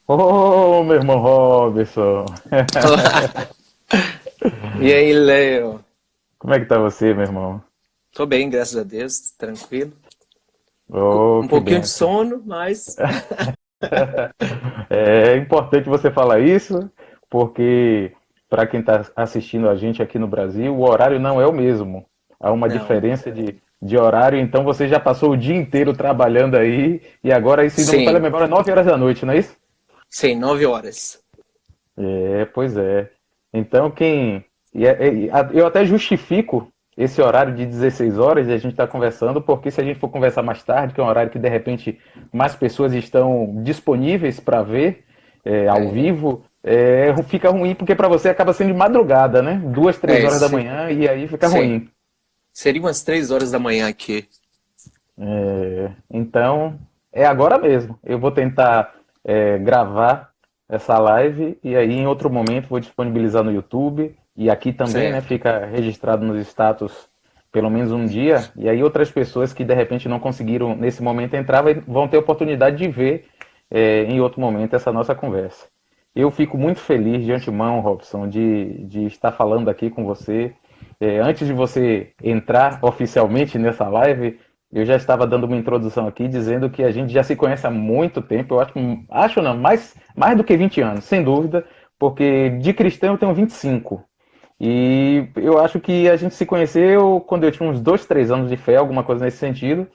Ô, meu irmão Robson! Olá. E aí, Léo? Como é que tá você, meu irmão? Tô bem, graças a Deus, tranquilo. Oh, Um que pouquinho de benção. sono, mas É importante você falar isso, porque para quem está assistindo a gente aqui no Brasil, o horário não é o mesmo. Há uma não. diferença de horário, então você já passou o dia inteiro trabalhando aí, e agora, se não me falha a Sim, memória, 9 horas da noite, não é isso? sim, 9 horas. É, pois é. Então, eu até justifico esse horário de 16 horas e a gente está conversando, porque se a gente for conversar mais tarde, que é um horário que de repente mais pessoas estão disponíveis para ver ao É, vivo, fica ruim, porque para você acaba sendo de madrugada, né? 2, 3 horas da sim, manhã e aí fica sim. ruim. Seria umas 3 horas da manhã aqui. Então, é agora mesmo. Eu vou tentar gravar essa live e aí em outro momento vou disponibilizar no YouTube e aqui também, né, Certo. fica registrado nos status pelo menos um dia e aí outras pessoas que de repente não conseguiram nesse momento entrar vão ter oportunidade de ver em outro momento essa nossa conversa. Eu fico muito feliz de antemão, Robson, de estar falando aqui com você. Antes de você entrar oficialmente nessa live, eu já estava dando uma introdução aqui dizendo que a gente já se conhece há muito tempo, eu acho não, mais do que 20 anos, sem dúvida, porque de cristão eu tenho 25. E eu acho que a gente se conheceu quando eu tinha uns 2, 3 anos de fé, alguma coisa nesse sentido.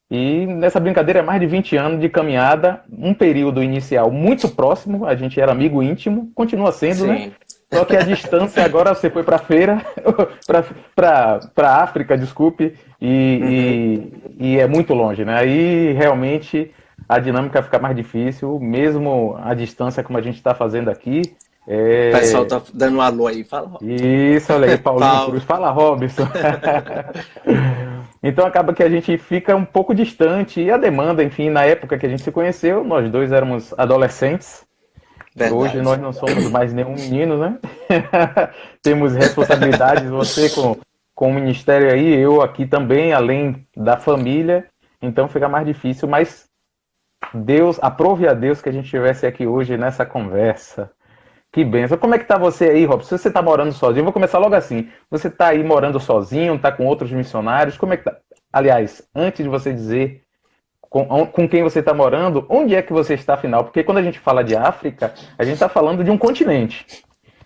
E nessa brincadeira é mais de 20 anos de caminhada, um período inicial muito próximo, a gente era amigo íntimo, continua sendo, né? Sim. Só que a distância agora você foi para feira, para África, desculpe, Uhum. e é muito longe, né? Aí realmente a dinâmica fica mais difícil, mesmo a distância como a gente está fazendo aqui. O pessoal É... tá dando um alô aí. Fala, Isso, olha aí, Paulinho Cruz. Paulo. Fala, Robson. Então acaba que a gente fica um pouco distante e a demanda, enfim, na época que a gente se conheceu, nós dois éramos adolescentes. Hoje nós Verdade. não somos mais nenhum menino, né? Temos responsabilidades, você com o ministério aí, eu aqui também, além da família. Então fica mais difícil, mas Deus, aprove a Deus que a gente estivesse aqui hoje nessa conversa. Que benção. Como é que tá você aí, Robson? Se você tá morando sozinho, eu vou começar logo assim. Você tá aí morando sozinho, tá com outros missionários? Como é que tá? Aliás, antes de você dizer com quem você está morando, onde é que você está afinal? Porque quando a gente fala de África, a gente está falando de um continente.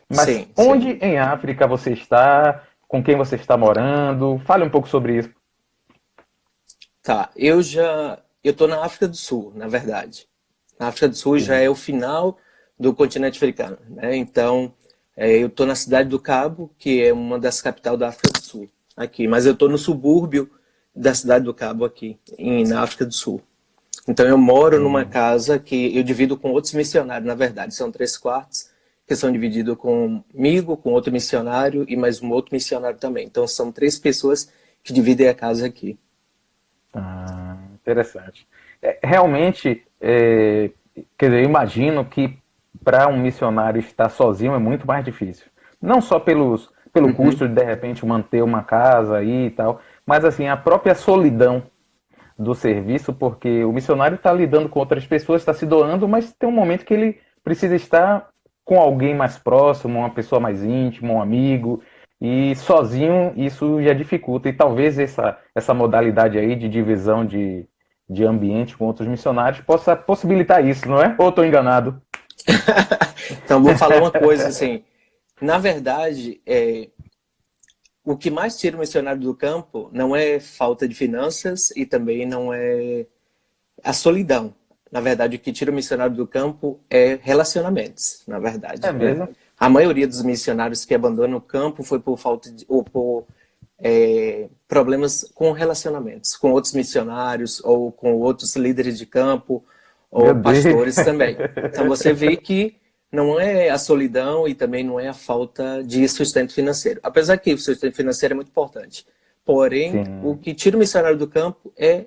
Mas Sim, sim. onde em África você está? Com quem você está morando? Fale um pouco sobre isso. Tá, eu tô na África do Sul, na verdade. Na África do Sul já Sim. é o final do continente africano, né? Então, eu tô na cidade do Cabo, que é uma das capitais da África do Sul, aqui. Mas eu tô no subúrbio da cidade do Cabo aqui, na África do Sul. Então eu moro numa Hum. casa que eu divido com outros missionários, na verdade. São 3 quartos que são divididos comigo, com outro missionário e mais um outro missionário também. Então são 3 pessoas que dividem a casa aqui. Interessante. Realmente, quer dizer, eu imagino que para um missionário estar sozinho é muito mais difícil. Não só pelo Uhum. custo de repente manter uma casa aí e tal, mas assim, a própria solidão do serviço, porque o missionário está lidando com outras pessoas, está se doando, mas tem um momento que ele precisa estar com alguém mais próximo, uma pessoa mais íntima, um amigo, e sozinho isso já dificulta. E talvez essa modalidade aí de divisão de ambiente com outros missionários possa possibilitar isso, não é? Ou estou enganado? Então vou falar uma coisa assim. Na verdade, o que mais tira o missionário do campo não é falta de finanças e também não é a solidão. Na verdade, o que tira o missionário do campo é relacionamentos, na É verdade, né? mesmo? A maioria dos missionários que abandonam o campo foi por falta de, ou por problemas com relacionamentos, com outros missionários ou com outros líderes de campo Meu ou Deus. pastores também. Então você vê que não é a solidão e também não é a falta de sustento financeiro. Apesar que o sustento financeiro é muito importante. Porém, o Sim, que tira o missionário do campo é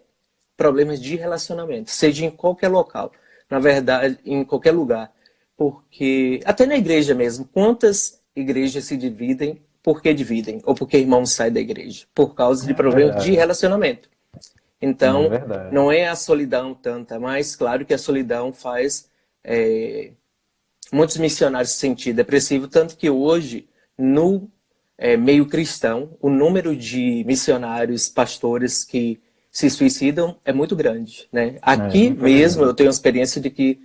problemas de relacionamento, seja em qualquer local, na verdade, em qualquer lugar. Porque, até na igreja mesmo, quantas igrejas se dividem, por que dividem? Ou porque irmãos saem da igreja? Por causa de é problemas de verdade. relacionamento. É Então, verdade. não é a solidão tanta, mas claro que a solidão faz. muitos missionários se sentir depressivo, tanto que hoje, no meio cristão, o número de missionários, pastores que se suicidam é muito grande, né? Aqui mesmo Infelizmente. eu tenho a experiência de que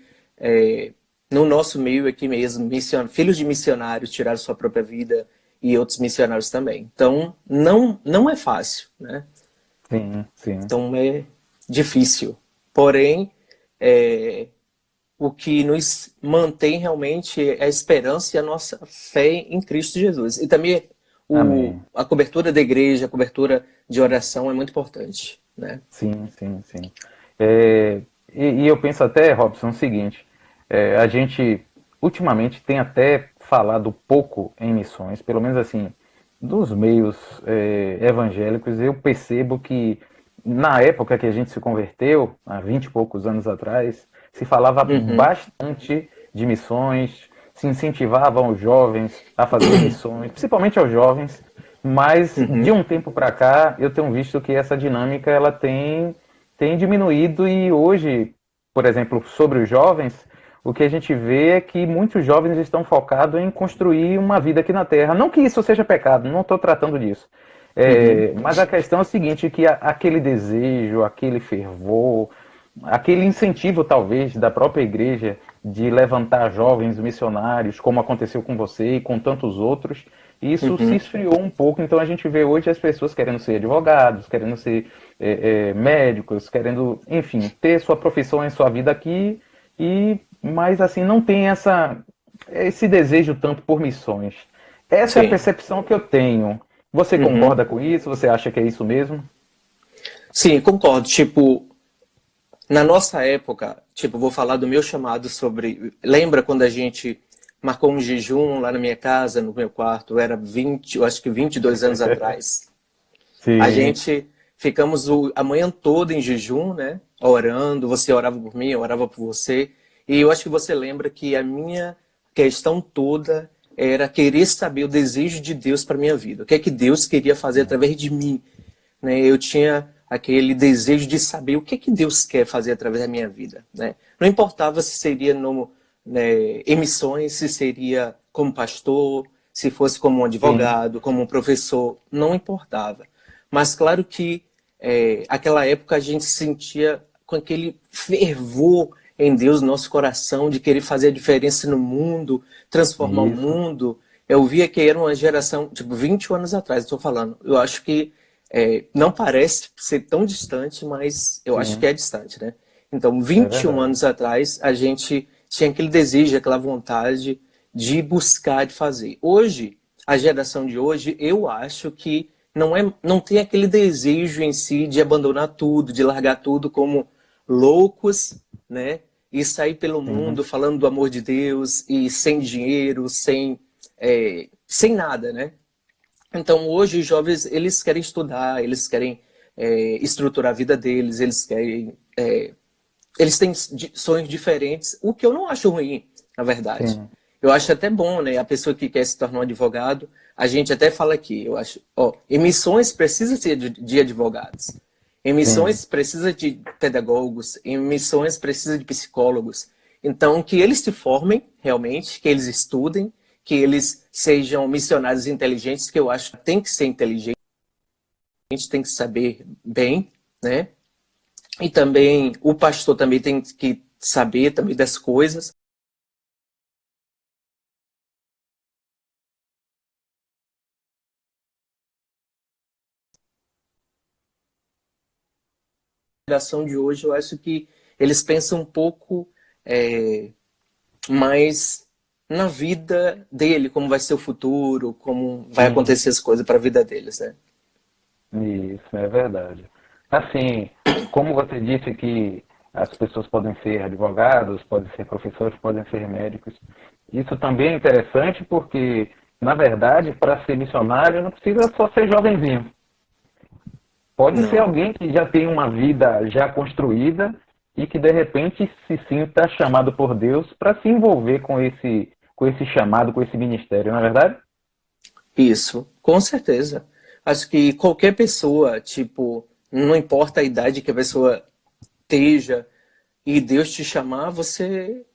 no nosso meio aqui mesmo, filhos de missionários tiraram sua própria vida e outros missionários também. Então, não é fácil, né? Sim, sim. Então, é difícil. Porém, o que nos mantém realmente é a esperança e a nossa fé em Cristo Jesus. E também Amém. a cobertura da igreja, a cobertura de oração é muito importante, né? Sim, sim, sim. É, e eu penso até, Robson, o seguinte: a gente ultimamente tem até falado pouco em missões, pelo menos assim, dos meios evangélicos. Eu percebo que na época que a gente se converteu, há 20 e poucos anos atrás, se falava Uhum, bastante de missões, se incentivavam os jovens a fazer missões, principalmente aos jovens, mas de uhum, um tempo para cá eu tenho visto que essa dinâmica ela tem diminuído e hoje, por exemplo, sobre os jovens, o que a gente vê é que muitos jovens estão focados em construir uma vida aqui na Terra. Não que isso seja pecado, não estou tratando disso. uhum. Mas a questão é a seguinte, que aquele desejo, aquele fervor, aquele incentivo talvez da própria igreja de levantar jovens missionários, como aconteceu com você e com tantos outros, isso se Uhum. esfriou um pouco. Então a gente vê hoje as pessoas querendo ser advogados, querendo ser médicos, querendo, enfim, ter sua profissão em sua vida aqui, mas assim não tem esse desejo tanto por missões. Essa é a Sim. percepção que eu tenho. Você Uhum. concorda com isso? Você acha que é isso mesmo? Sim, concordo. Tipo, na nossa época, tipo, vou falar do meu chamado sobre. Lembra quando a gente marcou um jejum lá na minha casa, no meu quarto? Era 20, eu acho que 22 anos atrás. A Sim, gente ficamos a manhã toda em jejum, né? Orando. Você orava por mim, eu orava por você. E eu acho que você lembra que a minha questão toda era querer saber o desejo de Deus para minha vida. O que é que Deus queria fazer através de mim, né? Eu tinha aquele desejo de saber o que é que Deus quer fazer através da minha vida, né? Não importava se seria em missões, se seria como pastor, se fosse como um sim, advogado, como um professor, não importava. Mas claro que aquela época a gente se sentia com aquele fervor em Deus, no nosso coração, de querer fazer a diferença no mundo, transformar o isso. mundo. Eu via que era uma geração, tipo, 20 anos atrás, estou falando. Eu acho que não parece ser tão distante, mas eu acho que Sim, é distante, né? Então, é 21 verdade. anos atrás, a gente tinha aquele desejo, aquela vontade de buscar, de fazer. Hoje, a geração de hoje, eu acho que não tem aquele desejo em si de abandonar tudo, de largar tudo como loucos, né? E sair pelo Sim, mundo falando do amor de Deus e sem dinheiro, sem nada, né? Então, hoje, os jovens, eles querem estudar, eles querem estruturar a vida deles, eles têm sonhos diferentes, o que eu não acho ruim, na verdade. sim, Eu acho até bom, né? A pessoa que quer se tornar um advogado, a gente até fala aqui, eu acho, ó, emissões precisa ser de advogados. sim, Emissões precisa de pedagogos, emissões precisa de psicólogos. Então, que eles se formem realmente, que eles estudem, que eles sejam missionários inteligentes, que eu acho que tem que ser inteligente, tem que saber bem, né? E também o pastor também tem que saber também das coisas. A geração de hoje, eu acho que eles pensam um pouco é, mais na vida dele, como vai ser o futuro, como vai sim. acontecer as coisas para a vida deles, né? Isso, é verdade. Assim, como você disse que as pessoas podem ser advogados, podem ser professores, podem ser médicos, isso também é interessante porque, na verdade, para ser missionário não precisa só ser jovenzinho. Pode ser Não. alguém que já tem uma vida já construída e que de repente se sinta chamado por Deus para se envolver com esse chamado, com esse ministério, não é verdade? Isso, com certeza. Acho que qualquer pessoa, tipo, não importa a idade que a pessoa esteja e Deus te chamar, você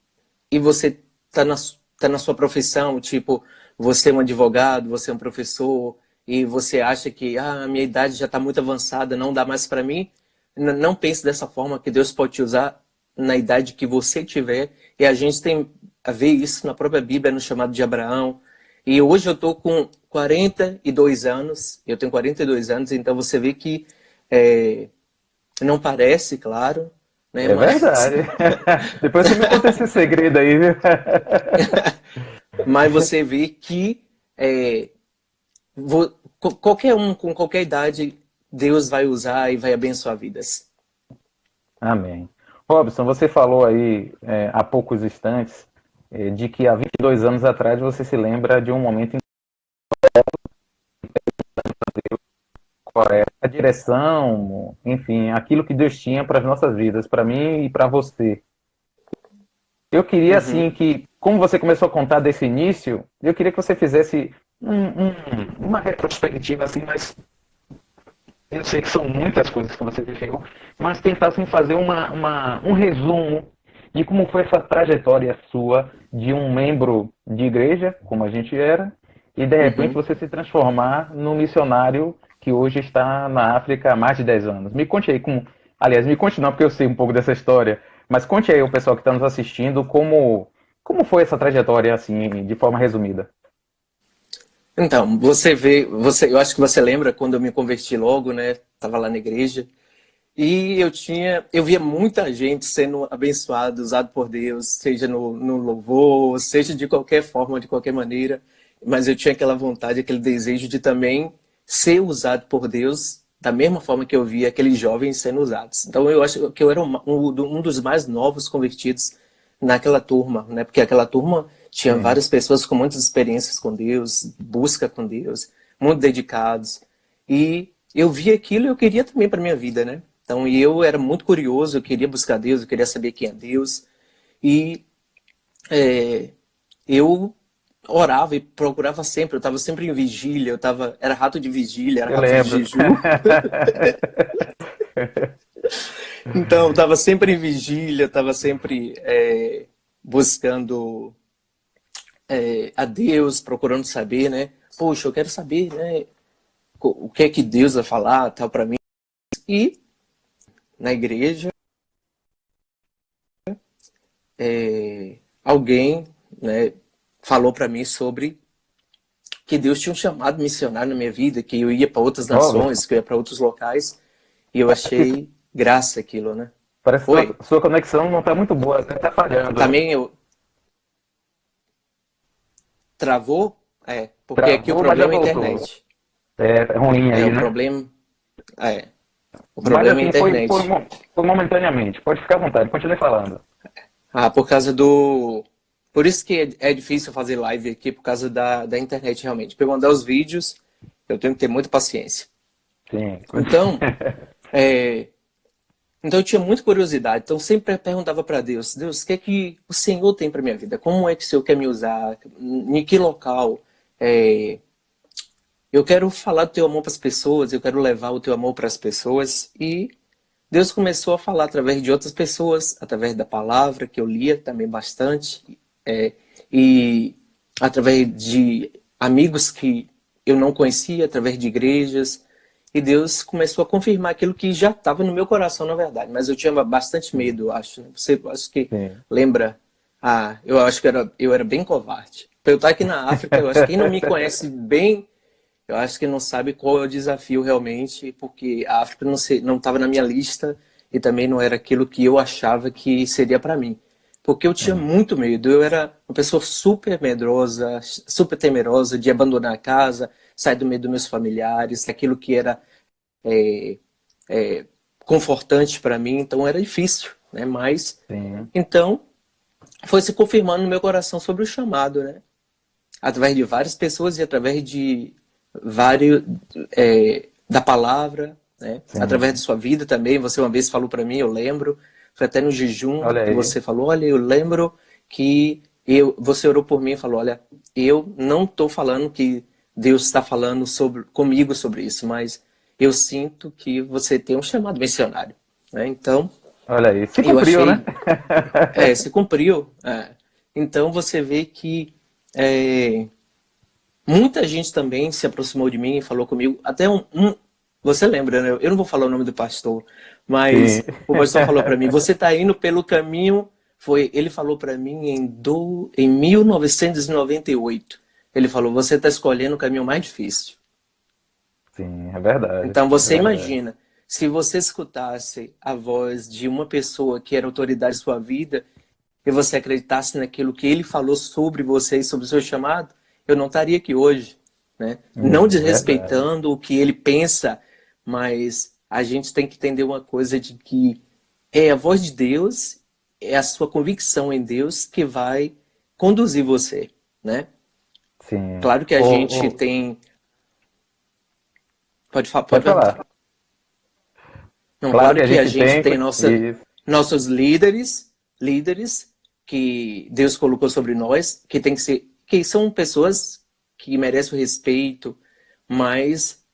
e você tá na sua profissão, tipo, você é um advogado, você é um professor, e você acha que a minha idade já está muito avançada, não dá mais para mim, não pense dessa forma, que Deus pode te usar na idade que você tiver, e a gente tem a ver isso na própria Bíblia, no chamado de Abraão. E hoje eu estou com 42 anos, eu tenho 42 anos, então você vê que não parece, claro, né? É verdade. Depois você me conta esse segredo aí, viu? Mas você vê que qualquer um com qualquer idade, Deus vai usar e vai abençoar vidas. Amém. Robson, você falou aí há poucos instantes de que há 22 anos atrás você se lembra de um momento em que a direção, enfim, aquilo que Deus tinha para as nossas vidas, para mim e para você. Eu queria, assim, que, como você começou a contar desse início, eu queria que você fizesse uma retrospectiva, assim, mas eu sei que são muitas coisas que você viveu, mas tentassem fazer um resumo de como foi essa trajetória sua de um membro de igreja, como a gente era, e de repente você se transformar num missionário que hoje está na África há mais de 10 anos. Me conte aí como... Aliás, me conte não, porque eu sei um pouco dessa história, mas conte aí o pessoal que está nos assistindo como foi essa trajetória, assim, de forma resumida. Então, eu acho que você lembra quando eu me converti logo, né? Tava lá na igreja e eu via muita gente sendo abençoada, usado por Deus, seja no louvor, seja de qualquer forma, de qualquer maneira. Mas eu tinha aquela vontade, aquele desejo de também ser usado por Deus da mesma forma que eu via aqueles jovens sendo usados. Então eu acho que eu era um dos mais novos convertidos naquela turma, né? Porque aquela turma tinha Sim. várias pessoas com muitas experiências com Deus, busca com Deus, muito dedicados. E eu via aquilo e eu queria também para minha vida, né? Então eu era muito curioso, eu queria buscar Deus, eu queria saber quem é Deus. E eu orava e procurava sempre, eu estava sempre em vigília, era rato de vigília, era Eu rato de lembro. jejum. Então, eu estava sempre em vigília, estava sempre buscando a Deus, procurando saber, né? Poxa, eu quero saber, né? O que é que Deus vai falar, tal, para mim. E na igreja, alguém, né, falou para mim sobre que Deus tinha um chamado missionário na minha vida, que eu ia para outras Robson, nações, que eu ia para outros locais, e eu achei graça aquilo, né? parece que Oi, sua conexão não está muito boa, até está falhando, hein? também eu travou? Porque aqui o Travou, mas já problema é a voltou. internet. É ruim aí, O né? problema é, o Mas problema é a assim, internet. foi momentaneamente. Pode ficar à vontade, continue falando. Por causa do... Por isso que é difícil fazer live aqui, por causa da internet, realmente. Para eu mandar os vídeos, eu tenho que ter muita paciência. Sim. Então, então eu tinha muita curiosidade. Então sempre perguntava para Deus, Deus, o que é que o Senhor tem para minha vida? Como é que o Senhor quer me usar? Em que local? Eu quero falar do teu amor para as pessoas, eu quero levar o teu amor para as pessoas. E Deus começou a falar através de outras pessoas, através da palavra, que eu lia também bastante, e através de amigos que eu não conhecia, através de igrejas. E Deus começou a confirmar aquilo que já estava no meu coração, na verdade. Mas eu tinha bastante medo, eu acho. Né? Você acho que Sim. lembra? Eu acho que eu era bem covarde. Para eu estar aqui na África, eu acho que quem não me conhece bem, eu acho que não sabe qual é o desafio realmente, porque a África não estava na minha lista e também não era aquilo que eu achava que seria para mim. Porque eu tinha muito medo, eu era uma pessoa super medrosa, super temerosa de abandonar a casa, sair do meio dos meus familiares, aquilo que era confortante para mim, então era difícil, né? Mas, Sim. então, foi se confirmando no meu coração sobre o chamado, né? Através de várias pessoas e através de vários da palavra, né? Sim. Através de sua vida também. Você uma vez falou para mim, eu lembro, foi até no jejum Olha que aí. você falou, olha, eu lembro que você orou por mim e falou, olha, eu não estou falando que Deus está falando comigo sobre isso, mas eu sinto que você tem um chamado missionário, né? Então, Olha aí. Se eu cumpriu, né? achei, se cumpriu. Então você vê que muita gente também se aproximou de mim e falou comigo, até você lembra, né? Eu não vou falar o nome do pastor, Sim. mas o pastor falou para mim, você está indo pelo caminho, ele falou para mim em 1998, ele falou, você está escolhendo o caminho mais difícil. Sim, é verdade. Então É você verdade. imagina, se você escutasse a voz de uma pessoa que era autoridade em sua vida e você acreditasse naquilo que ele falou sobre você e sobre o seu chamado, eu não estaria aqui hoje, né? Não Verdade. desrespeitando o que ele pensa, mas a gente tem que entender uma coisa de que é a voz de Deus, é a sua convicção em Deus que vai conduzir você, né? Sim. Claro que a gente tem... Pode Pode perguntar. falar. Não, Claro claro que a que a gente gente tem. tem Isso. nossos líderes que Deus colocou sobre nós, que tem que ser, que são pessoas que merecem o respeito, mas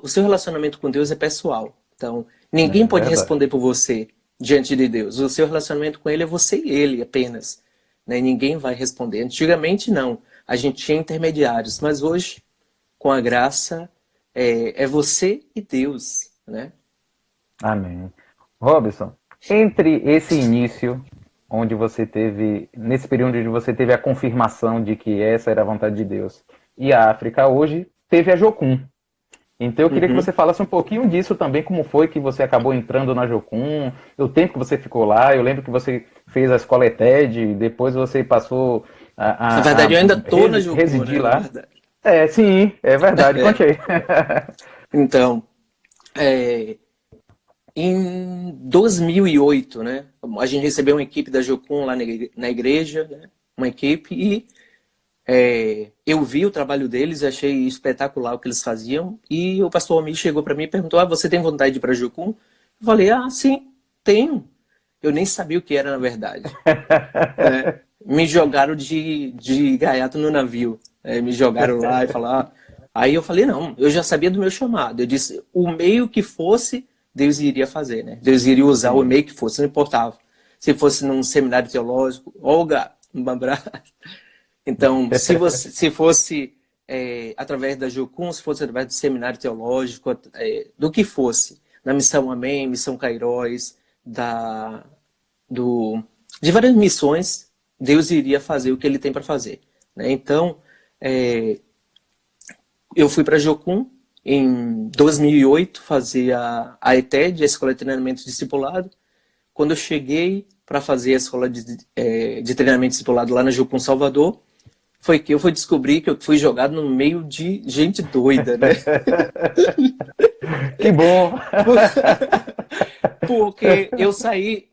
o seu relacionamento com Deus é pessoal. Então, ninguém É pode verdade. responder por você diante de Deus. O seu relacionamento com Ele é você e Ele apenas. Né? Ninguém vai responder. Antigamente, não. A gente tinha intermediários, mas hoje, com a graça, é você e Deus, né? Amém. Robson, entre esse início, onde você teve, nesse período onde você teve a confirmação de que essa era a vontade de Deus, e a África hoje, teve a Jocum. Então eu queria que Uhum. você falasse um pouquinho disso também, como foi que você acabou entrando na Jocum, o tempo que você ficou lá. Eu lembro que você fez a escola ETED, depois você passou Na a verdade, eu ainda tô na Jocum, né? residir Na lá. verdade. É, sim, é verdade. Conte aí. Então, é, em 2008, né? A gente recebeu uma equipe da Jocum lá na igreja, né? Uma equipe, e eu vi o trabalho deles, achei espetacular o que eles faziam, e o pastor Almir chegou para mim e perguntou, você tem vontade de ir para Jocum? Eu falei, sim, tenho. Eu nem sabia o que era, na verdade. Né? Me jogaram de gaiato no navio. Me jogaram lá e falaram. Aí eu falei, não, eu já sabia do meu chamado. Eu disse, o meio que fosse, Deus iria fazer, né? Deus iria usar o Sim. meio que fosse, não importava. Se fosse num seminário teológico, Olga, um abraço. Então, se fosse através da Jucum, se fosse através do seminário teológico, do que fosse, na Missão Amém, Missão Cairóis, do, de várias missões, Deus iria fazer o que ele tem para fazer. Né? Então, eu fui para Jocum em 2008 fazer a ETED, a Escola de Treinamento Discipulado. Quando eu cheguei para fazer a Escola de Treinamento Discipulado lá na Jocum Salvador, foi que eu fui descobrir que eu fui jogado no meio de gente doida, né? Que bom! Porque eu saí,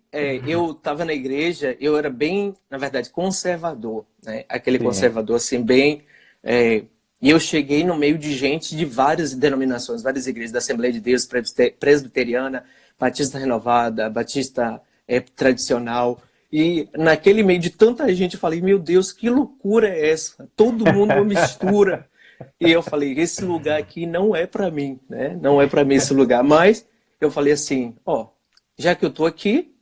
eu estava na igreja, eu era bem, na verdade, conservador, né? Aquele Sim, conservador, assim, bem... e eu cheguei no meio de gente de várias denominações, várias igrejas, da Assembleia de Deus, Presbiteriana, Batista Renovada, Batista Tradicional. E naquele meio de tanta gente, eu falei, meu Deus, que loucura é essa? Todo mundo uma mistura. E eu falei, esse lugar aqui não é para mim, né? Não é para mim esse lugar. Mas eu falei assim, já que eu tô aqui,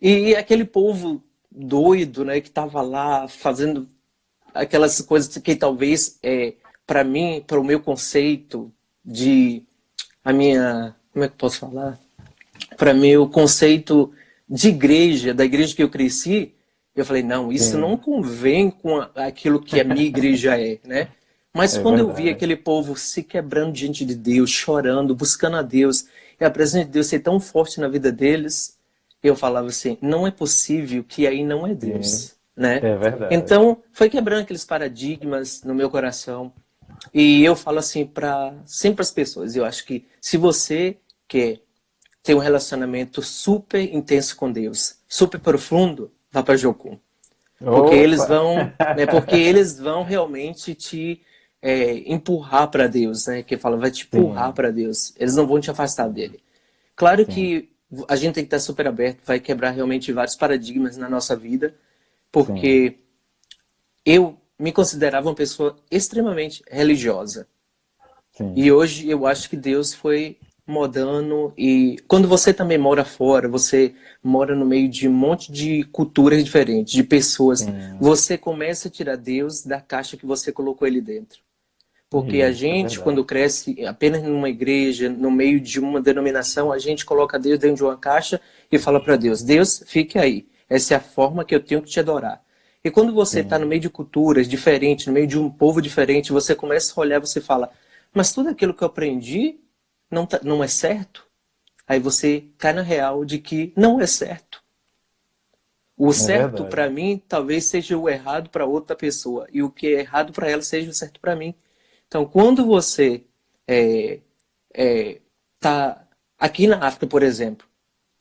e aquele povo doido, né, que tava lá fazendo aquelas coisas que talvez para mim, para o meu conceito como é que eu posso falar? Para mim, o conceito de igreja, da igreja que eu cresci, eu falei, não, isso não sim, convém com aquilo que a minha igreja é, né? Mas é quando eu vi verdade. aquele povo se quebrando diante de Deus, chorando, buscando a Deus, e a presença de Deus ser tão forte na vida deles, eu falava assim, não é possível que aí não é Sim, Deus, né? é verdade. Então, foi quebrando aqueles paradigmas no meu coração. E eu falo assim para sempre as pessoas, eu acho que se você quer ter um relacionamento super intenso com Deus, super profundo, vá para Jocum. Opa! Porque eles vão realmente te empurrar para Deus, né? Que fala, vai te empurrar Sim, para Deus. Eles não vão te afastar dele. Claro sim, que a gente tem que estar super aberto, vai quebrar realmente vários paradigmas na nossa vida, sim, porque eu me considerava uma pessoa extremamente religiosa. sim. E hoje eu acho que Deus foi modando. E quando você também mora fora, você mora no meio de um monte de culturas diferentes, de pessoas, Sim. você começa a tirar Deus da caixa que você colocou ele dentro. Porque a Isso, é gente, verdade. quando cresce apenas numa igreja, no meio de uma denominação, a gente coloca Deus dentro de uma caixa e fala para Deus: Deus, fique aí. Essa é a forma que eu tenho que te adorar. E quando você está no Sim, meio de culturas diferentes, no meio de um povo diferente, você começa a olhar e você fala: mas tudo aquilo que eu aprendi não é certo? Aí você cai na real de que não é certo. O é certo verdade. para mim talvez seja o errado para outra pessoa. E o que é errado para ela seja o certo para mim. Então, quando você é, tá aqui na África, por exemplo,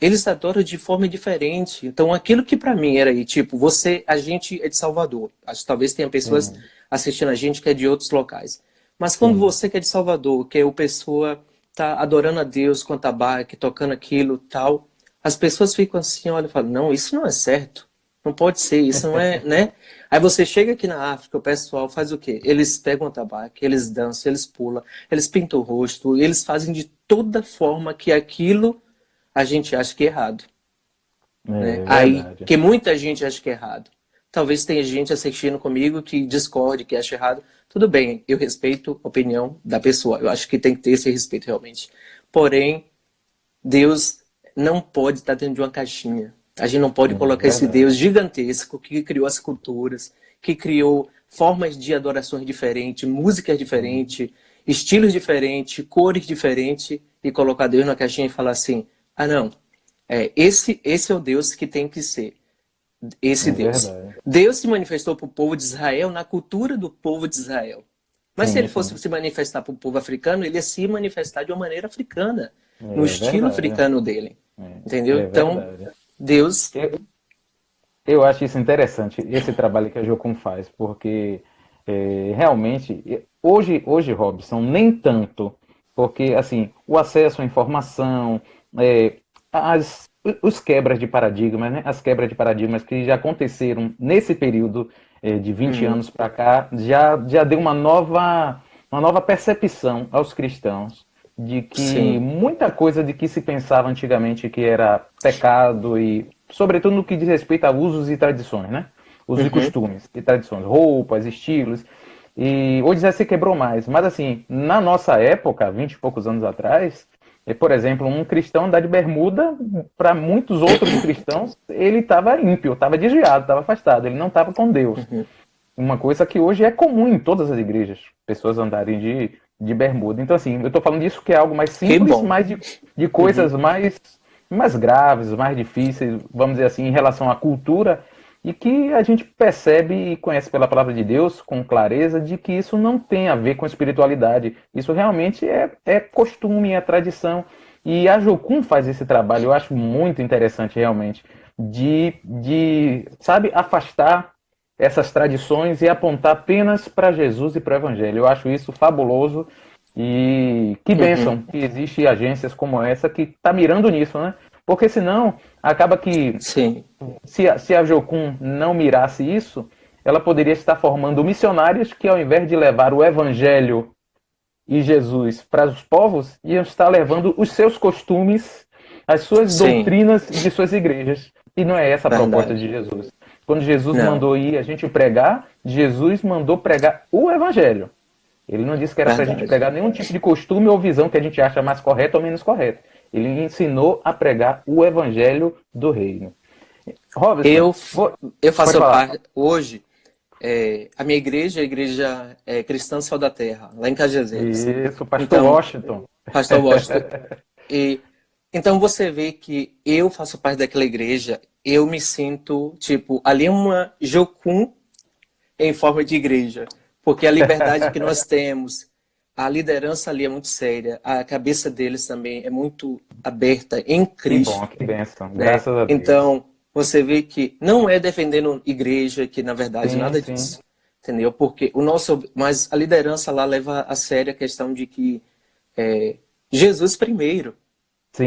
eles adoram de forma diferente. Então, aquilo que para mim era aí, tipo, a gente é de Salvador. Acho que talvez tenha pessoas Sim, assistindo a gente que é de outros locais. Mas quando sim. você que é de Salvador, que é o pessoa tá adorando a Deus com atabaque, tocando aquilo, tal, as pessoas ficam assim, olha, e falam, não, isso não é certo. Não pode ser, isso não é, né? Aí você chega aqui na África, o pessoal faz o quê? Eles pegam o tabaco, eles dançam, eles pulam, eles pintam o rosto, eles fazem de toda forma que aquilo a gente acha que é errado, né? É Aí, verdade. que muita gente acha que é errado. Talvez tenha gente assistindo comigo que discorde, que acha errado. Tudo bem, eu respeito a opinião da pessoa. Eu acho que tem que ter esse respeito realmente. Porém, Deus não pode estar dentro de uma caixinha. A gente não pode É colocar esse verdade. Deus gigantesco que criou as culturas, que criou formas de adorações diferentes, músicas Sim, diferentes, estilos diferentes, cores diferentes, e colocar Deus na caixinha e falar assim: ah, não, esse é o Deus que tem que ser. Esse é Deus. verdade. Deus se manifestou para o povo de Israel na cultura do povo de Israel. Mas se ele Sim, fosse sim. se manifestar para o povo africano, ele ia se manifestar de uma maneira africana, no É estilo verdade. africano dele. Entendeu? É Então, verdade. Deus. Eu acho isso interessante, esse trabalho que a Jocum faz, porque realmente, hoje, Robson, nem tanto, porque, assim, o acesso à informação, é, os quebras de paradigmas, né? As quebras de paradigmas que já aconteceram nesse período de 20 Uhum, anos para cá, já deu uma nova percepção aos cristãos de que sim. muita coisa de que se pensava antigamente que era pecado e sobretudo no que diz respeito a usos e tradições, né? Usos e Uhum, costumes e tradições, roupas, estilos. E hoje já se quebrou mais. Mas assim, na nossa época, 20 e poucos anos atrás, por exemplo, um cristão andar de bermuda, para muitos outros cristãos, ele estava ímpio, estava desviado, estava afastado, ele não estava com Deus. uhum. Uma coisa que hoje é comum em todas as igrejas, pessoas andarem de bermuda. Então, assim, eu estou falando disso que é algo mais Que simples, bom. mas de Uhum, coisas mais graves, mais difíceis, vamos dizer assim, em relação à cultura, e que a gente percebe e conhece pela palavra de Deus com clareza de que isso não tem a ver com espiritualidade. Isso realmente é costume, é tradição. E a Jocum faz esse trabalho, eu acho muito interessante realmente, sabe, afastar essas tradições e apontar apenas para Jesus e para o Evangelho. Eu acho isso fabuloso e que uhum. bênção que existe agências como essa que está mirando nisso, né? Porque senão acaba que Sim. se a Jocum não mirasse isso, ela poderia estar formando missionários que ao invés de levar o Evangelho e Jesus para os povos, iam estar levando os seus costumes, as suas Sim. doutrinas de suas igrejas. E não é essa a proposta Verdade. de Jesus. Quando Jesus Não. mandou ir a gente pregar, Jesus mandou pregar o Evangelho. Ele não disse que era para a gente Verdade. pregar nenhum tipo de costume ou visão que a gente acha mais correta ou menos correta. Ele ensinou a pregar o Evangelho do Reino. Robson, Eu, eu pode faço falar. parte, hoje, a minha igreja, a igreja Cristã Sal da Terra, lá em Cajazeiras. Isso, Pastor Então, Washington. Pastor Washington, e, então você vê que eu faço parte daquela igreja, eu me sinto, tipo, ali é uma Jocum em forma de igreja. Porque a liberdade que nós temos, a liderança ali é muito séria, a cabeça deles também é muito aberta em Que bom, Cristo, que bênção. né? Graças a Deus. Então, você vê que não é defendendo igreja, que na verdade Sim, nada sim, disso, entendeu? Porque mas a liderança lá leva a sério a questão de que é, Jesus primeiro.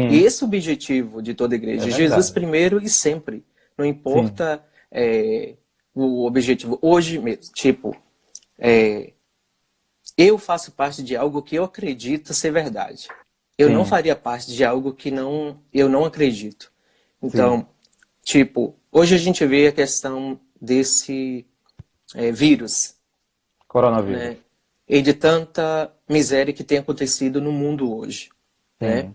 E sim, esse é o objetivo de toda é igreja, Jesus verdade. primeiro e sempre. Não Sim, importa o objetivo. Hoje mesmo, tipo, é, eu faço parte de algo que eu acredito ser verdade. eu não sim, faria parte de algo que eu não acredito. sim. Então, tipo, hoje a gente vê a questão desse vírus, Coronavírus. né? E de tanta miséria que tem acontecido no mundo hoje, né? Sim,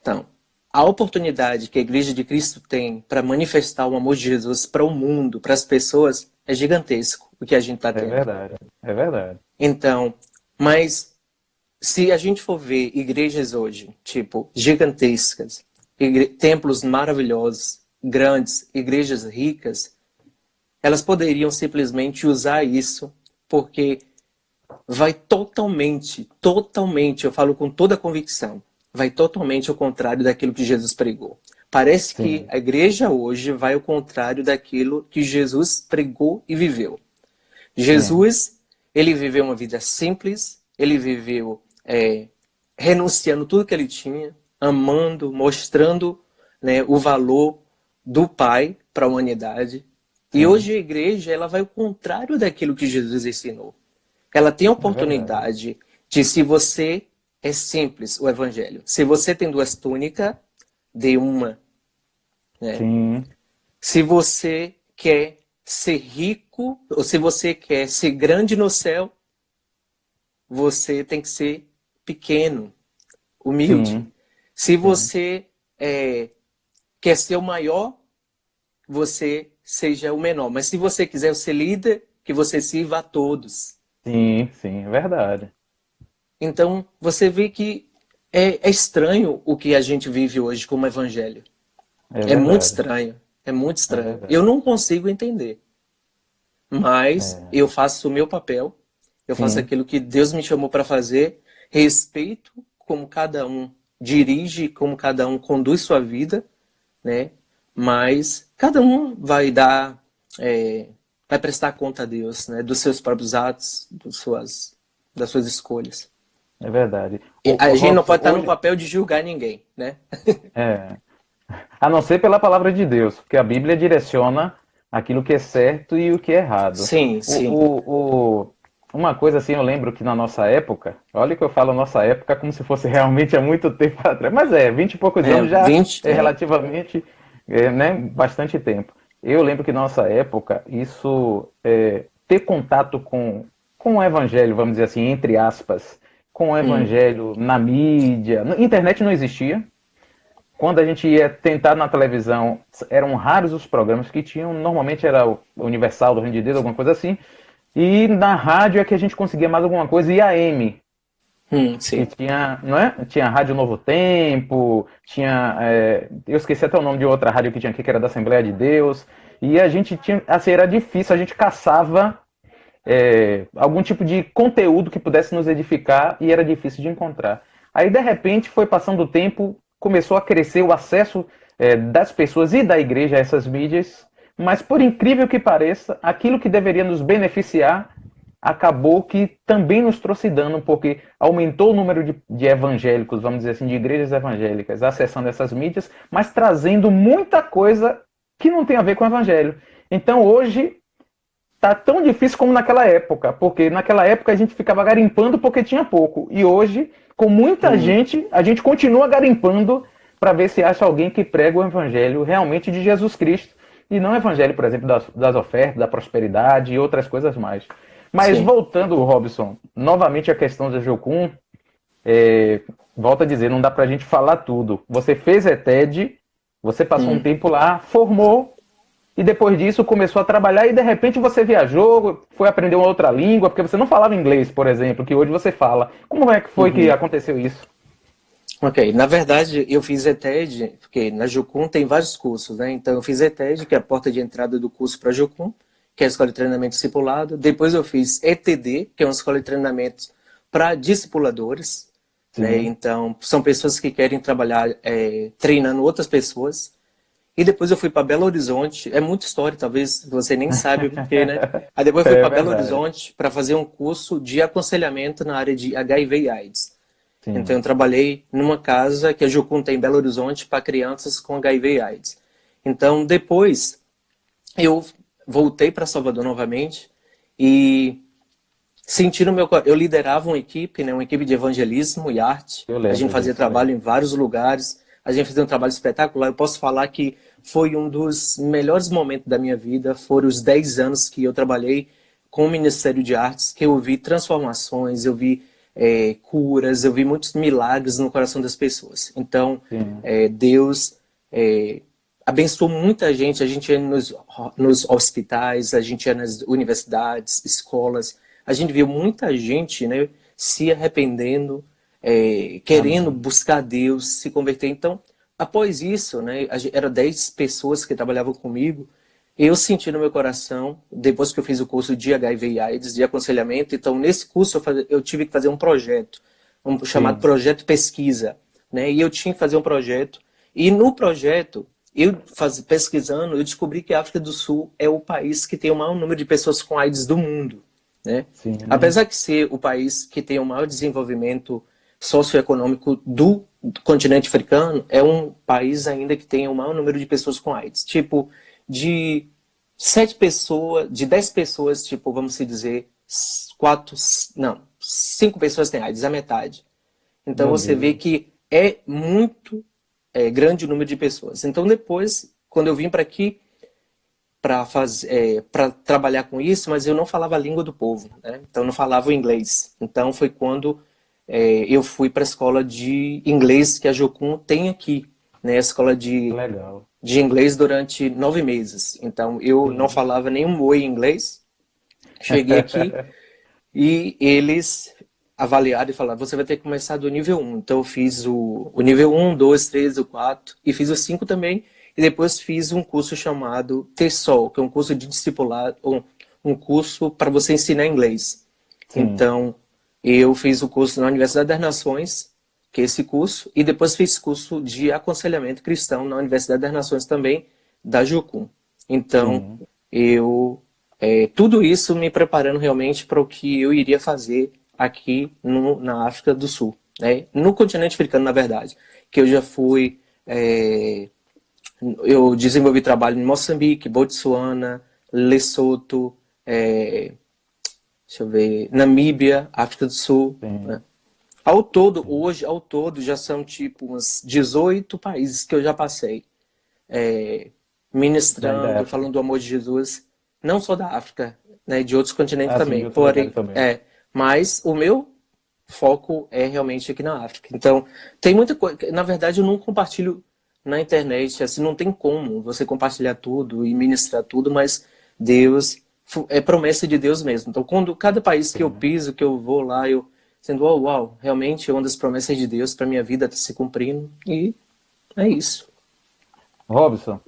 Então, a oportunidade que a Igreja de Cristo tem para manifestar o amor de Jesus para o mundo, para as pessoas, é gigantesco o que a gente está é tendo. verdade. É verdade. Então, mas se a gente for ver igrejas hoje, tipo, gigantescas, templos maravilhosos, grandes, igrejas ricas, elas poderiam simplesmente usar isso porque vai totalmente, eu falo com toda a convicção, vai totalmente ao contrário daquilo que Jesus pregou. Parece que Sim, a igreja hoje vai ao contrário daquilo que Jesus pregou e viveu. sim, Jesus, ele viveu uma vida simples, ele viveu renunciando tudo que ele tinha, amando, mostrando, né, o valor do Pai para a humanidade. E sim. hoje a igreja ela vai ao contrário daquilo que Jesus ensinou. Ela tem a É verdade. oportunidade de, se você é simples, o evangelho. Se você tem duas túnicas, dê uma, né? Sim, Se você quer ser rico, ou se você quer ser grande no céu, você tem que ser pequeno, humilde. sim, Se sim. você quer ser o maior, você seja o menor. Mas se você quiser ser líder, que você sirva a todos. Sim, sim, é verdade. Então, você vê que é estranho o que a gente vive hoje como evangelho. É É muito verdade. estranho. É muito É estranho. Eu verdade. não consigo entender. Mas É, eu faço o meu papel. Eu faço sim, aquilo que Deus me chamou para fazer. Respeito como cada um dirige, como cada um conduz sua vida, né? Mas cada um vai dar, vai prestar conta a Deus, né? Dos seus próprios atos, das suas escolhas. é verdade. E O a gente não Robson, pode estar no hoje, papel de julgar ninguém, né? é, a não ser pela palavra de Deus, porque a Bíblia direciona aquilo que é certo e o que é errado. Sim, O, sim. uma coisa assim, eu lembro que na nossa época, olha que eu falo nossa época como se fosse realmente há muito tempo atrás, mas 20 e poucos É, anos já 20, é relativamente, né, bastante tempo. Eu lembro que na nossa época, ter contato com o evangelho, vamos dizer assim, entre aspas, com o evangelho na mídia, na internet não existia, quando a gente ia tentar na televisão, eram raros os programas que tinham, normalmente era o Universal do Reino de Deus, alguma coisa assim, e na rádio é que a gente conseguia mais alguma coisa, e a AM, que sim. tinha, não é? Tinha Rádio Novo Tempo, tinha, eu esqueci até o nome de outra rádio que tinha aqui, que era da Assembleia de Deus, e a gente tinha, assim, era difícil, a gente caçava algum tipo de conteúdo que pudesse nos edificar e era difícil de encontrar. Aí, de repente, foi passando o tempo, começou a crescer o acesso das pessoas e da igreja a essas mídias, mas, por incrível que pareça, aquilo que deveria nos beneficiar acabou que também nos trouxe dano, porque aumentou o número de evangélicos, vamos dizer assim, de igrejas evangélicas acessando essas mídias, mas trazendo muita coisa que não tem a ver com o evangelho. Então, hoje, tá tão difícil como naquela época, porque naquela época a gente ficava garimpando porque tinha pouco. E hoje, com muita Hum, gente, a gente continua garimpando para ver se acha alguém que prega o evangelho realmente de Jesus Cristo e não o evangelho, por exemplo, das ofertas, da prosperidade e outras coisas mais. Mas sim. voltando, Robson, novamente a questão da Jocum, volto a dizer, não dá para a gente falar tudo. Você fez ETED, você passou um Hum. tempo lá, formou, e depois disso começou a trabalhar e de repente você viajou, foi aprender uma outra língua, porque você não falava inglês, por exemplo, que hoje você fala. Como é que foi que Uhum. aconteceu isso? Ok, na verdade eu fiz ETED, porque na Jucum tem vários cursos, né? Então eu fiz ETED, que é a porta de entrada do curso para Jucum, que é a Escola de Treinamento Discipulado. Depois eu fiz ETD, que é uma escola de treinamento para discipuladores, né? Sim. Então são pessoas que querem trabalhar treinando outras pessoas. E depois eu fui para Belo Horizonte, é muita história, talvez você nem sabe o porquê, né? Aí depois eu fui É para Belo verdade. Horizonte para fazer um curso de aconselhamento na área de HIV e AIDS. Então, Sim. eu trabalhei numa casa que a Jucum tem em Belo Horizonte para crianças com HIV e AIDS. Então, depois, eu voltei para Salvador novamente e senti no meu eu liderava uma equipe, né, uma equipe de evangelismo e arte. Eu A gente lembro fazia disso, trabalho lembro. em vários lugares. A gente fazia um trabalho espetacular. Eu posso falar que foi um dos melhores momentos da minha vida. Foram os 10 anos que eu trabalhei com o Ministério de Artes, que eu vi transformações, eu vi curas, eu vi muitos milagres no coração das pessoas. Então, Sim, Deus é, abençoou muita gente. A gente ia nos hospitais, a gente ia nas universidades, escolas. A gente viu muita gente, né, se arrependendo, querendo amém. buscar Deus, se converter. Então, após isso, né, eram 10 pessoas que trabalhavam comigo. Eu senti no meu coração, depois que eu fiz o curso de HIV e AIDS, de aconselhamento, então nesse curso eu tive que fazer um projeto, um chamado Sim, projeto pesquisa, né? E eu tinha que fazer um projeto. E no projeto, pesquisando, eu descobri que a África do Sul é o país que tem o maior número de pessoas com AIDS do mundo, né? sim, Apesar de ser o país que tem o maior desenvolvimento socioeconômico do continente africano, é um país ainda que tem o maior número de pessoas com AIDS. Tipo, de 7 pessoas, de 10 pessoas, tipo, vamos se dizer, 4, não, 5 pessoas têm AIDS, a metade. Então meu você vê Deus. que é muito grande o número de pessoas. Então depois, quando eu vim para aqui para trabalhar com isso, mas eu não falava a língua do povo, né? Então eu não falava o inglês. Então foi quando eu fui para a escola de inglês que a Jocum tem aqui, né? A escola Que de legal. inglês durante 9 meses. Então, eu não Sim. falava nenhum oi em inglês. Cheguei aqui e eles avaliaram e falaram, você vai ter que começar do nível 1. Então, eu fiz o nível 1, 2, 3, o 4 e fiz o 5 também. E depois fiz um curso chamado TESOL, que é um curso de discipulado, um curso para você ensinar inglês. Sim. Então, eu fiz o curso na Universidade das Nações, que é esse curso, e depois fiz curso de aconselhamento cristão na Universidade das Nações também, da Jucum. Então, Sim. eu tudo isso me preparando realmente para o que eu iria fazer aqui na África do Sul, né? No continente africano, na verdade, que eu já fui, eu desenvolvi trabalho em Moçambique, Botsuana, Lesoto, deixa eu ver, Namíbia, África do Sul, Sim. né? Ao todo, Sim. hoje, ao todo, já são tipo uns 18 países que eu já passei, Daí da ministrando, África. falando do amor de Jesus, não só da África, né, de outros continentes Assim, de também. outros lugares Porém, também. mas o meu foco é realmente aqui na África. Então, tem muita coisa. Na verdade, eu não compartilho na internet, assim, não tem como você compartilhar tudo e ministrar tudo, mas Deus é promessa de Deus mesmo. Então, quando cada país que eu Sim. piso, que eu vou lá, eu sendo, uau, uau, realmente é uma das promessas de Deus para minha vida está se cumprindo e é isso. Robson,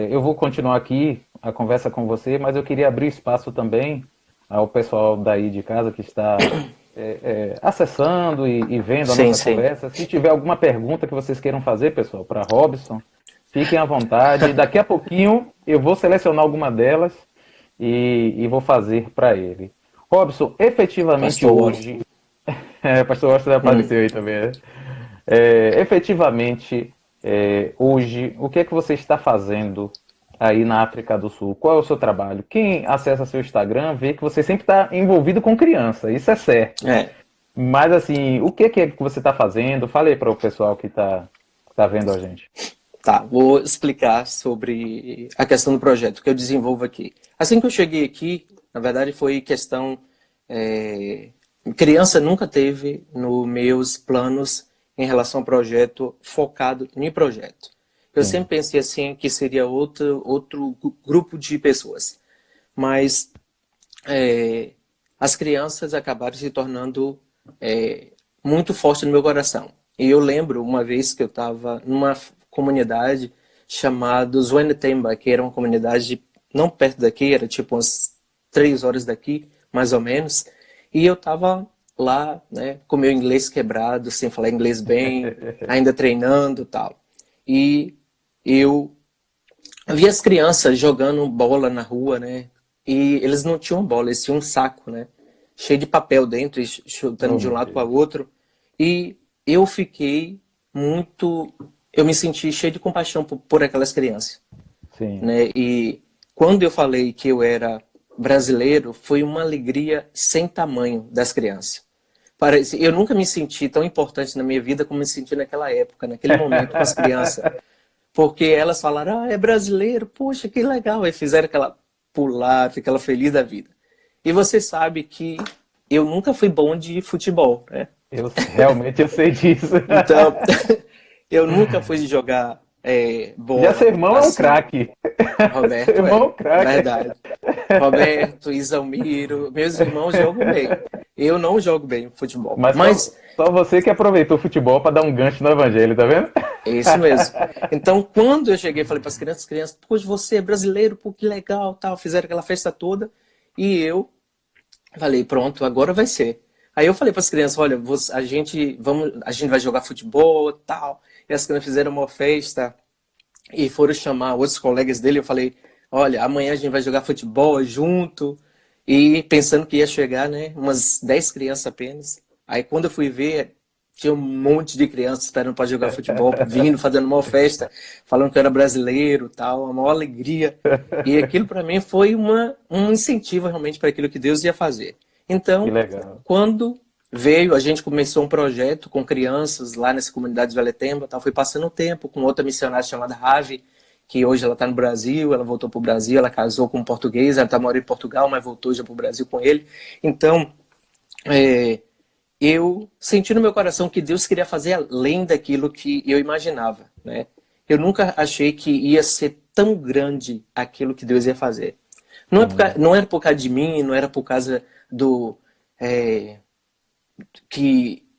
eu vou continuar aqui a conversa com você, mas eu queria abrir espaço também ao pessoal daí de casa que está acessando e vendo a Sim, nossa sim. conversa. Se tiver alguma pergunta que vocês queiram fazer, pessoal, para Robson, fiquem à vontade. Daqui a pouquinho eu vou selecionar alguma delas e vou fazer para ele. Robson, efetivamente Pastor Washington. hoje, pastor Washington Hum. apareceu aí também, né? Efetivamente, hoje, o que é que você está fazendo aí na África do Sul? Qual é o seu trabalho? Quem acessa seu Instagram vê que você sempre está envolvido com criança, isso é certo. É, Mas assim, o que é que você está fazendo? Fale aí para o pessoal que tá vendo a gente. tá. Vou explicar sobre a questão do projeto que eu desenvolvo aqui. Assim que eu cheguei aqui, na verdade foi questão. é, Criança nunca teve nos meus planos em relação ao projeto focado em projeto. Eu Sim, sempre pensei assim que seria outro grupo de pessoas. Mas as crianças acabaram se tornando muito forte no meu coração. E eu lembro uma vez que eu estava numa comunidade chamada Zuenetemba, que era uma comunidade não perto daqui, era tipo umas 3 horas daqui, mais ou menos. E eu estava lá, né, com meu inglês quebrado, sem falar inglês bem, ainda treinando e tal. E eu vi as crianças jogando bola na rua, né? E eles não tinham bola, eles tinham um saco, né? Cheio de papel dentro, e chutando oh de um meu lado para o Deus. outro. E eu fiquei muito. Eu me senti cheio de compaixão por aquelas crianças, Sim, né? E quando eu falei que eu era brasileiro foi uma alegria sem tamanho das crianças. Eu nunca me senti tão importante na minha vida como me senti naquela época, naquele momento com as crianças. Porque elas falaram, é brasileiro, poxa, que legal. E fizeram aquela pular, aquela feliz da vida. E você sabe que eu nunca fui bom de futebol, né? Realmente eu sei disso. Então, eu nunca fui de jogar bola. Já seu irmão é um assim. craque. Roberto Seu irmão é um craque. verdade. Roberto, Isalmiro, meus irmãos jogam bem. Eu não jogo bem futebol. Mas só você que aproveitou o futebol para dar um gancho no evangelho, tá vendo? É isso mesmo. Então, quando eu cheguei, falei para as crianças, poxa, você é brasileiro, pô, que legal, tal. Fizeram aquela festa toda. E eu falei, pronto, agora vai ser. Aí eu falei para as crianças, olha, a gente vai jogar futebol, tal. E as crianças fizeram uma festa e foram chamar outros colegas dele. Eu falei, olha, amanhã a gente vai jogar futebol junto. E pensando que ia chegar, né, umas 10 crianças apenas. Aí quando eu fui ver, tinha um monte de crianças esperando para jogar futebol, vindo, fazendo uma festa, falando que eu era brasileiro, tal, uma maior alegria. E aquilo para mim foi um incentivo realmente para aquilo que Deus ia fazer. Então, quando veio, a gente começou um projeto com crianças lá nessa comunidade de Valetemba, tal, fui passando o tempo com outra missionária chamada Ravi, que hoje ela está no Brasil, ela voltou para o Brasil, ela casou com um português, ela está morando em Portugal, mas voltou já para o Brasil com ele. Então, eu senti no meu coração que Deus queria fazer além daquilo que eu imaginava, né? Eu nunca achei que ia ser tão grande aquilo que Deus ia fazer. Não era por causa de mim, não era por causa do... que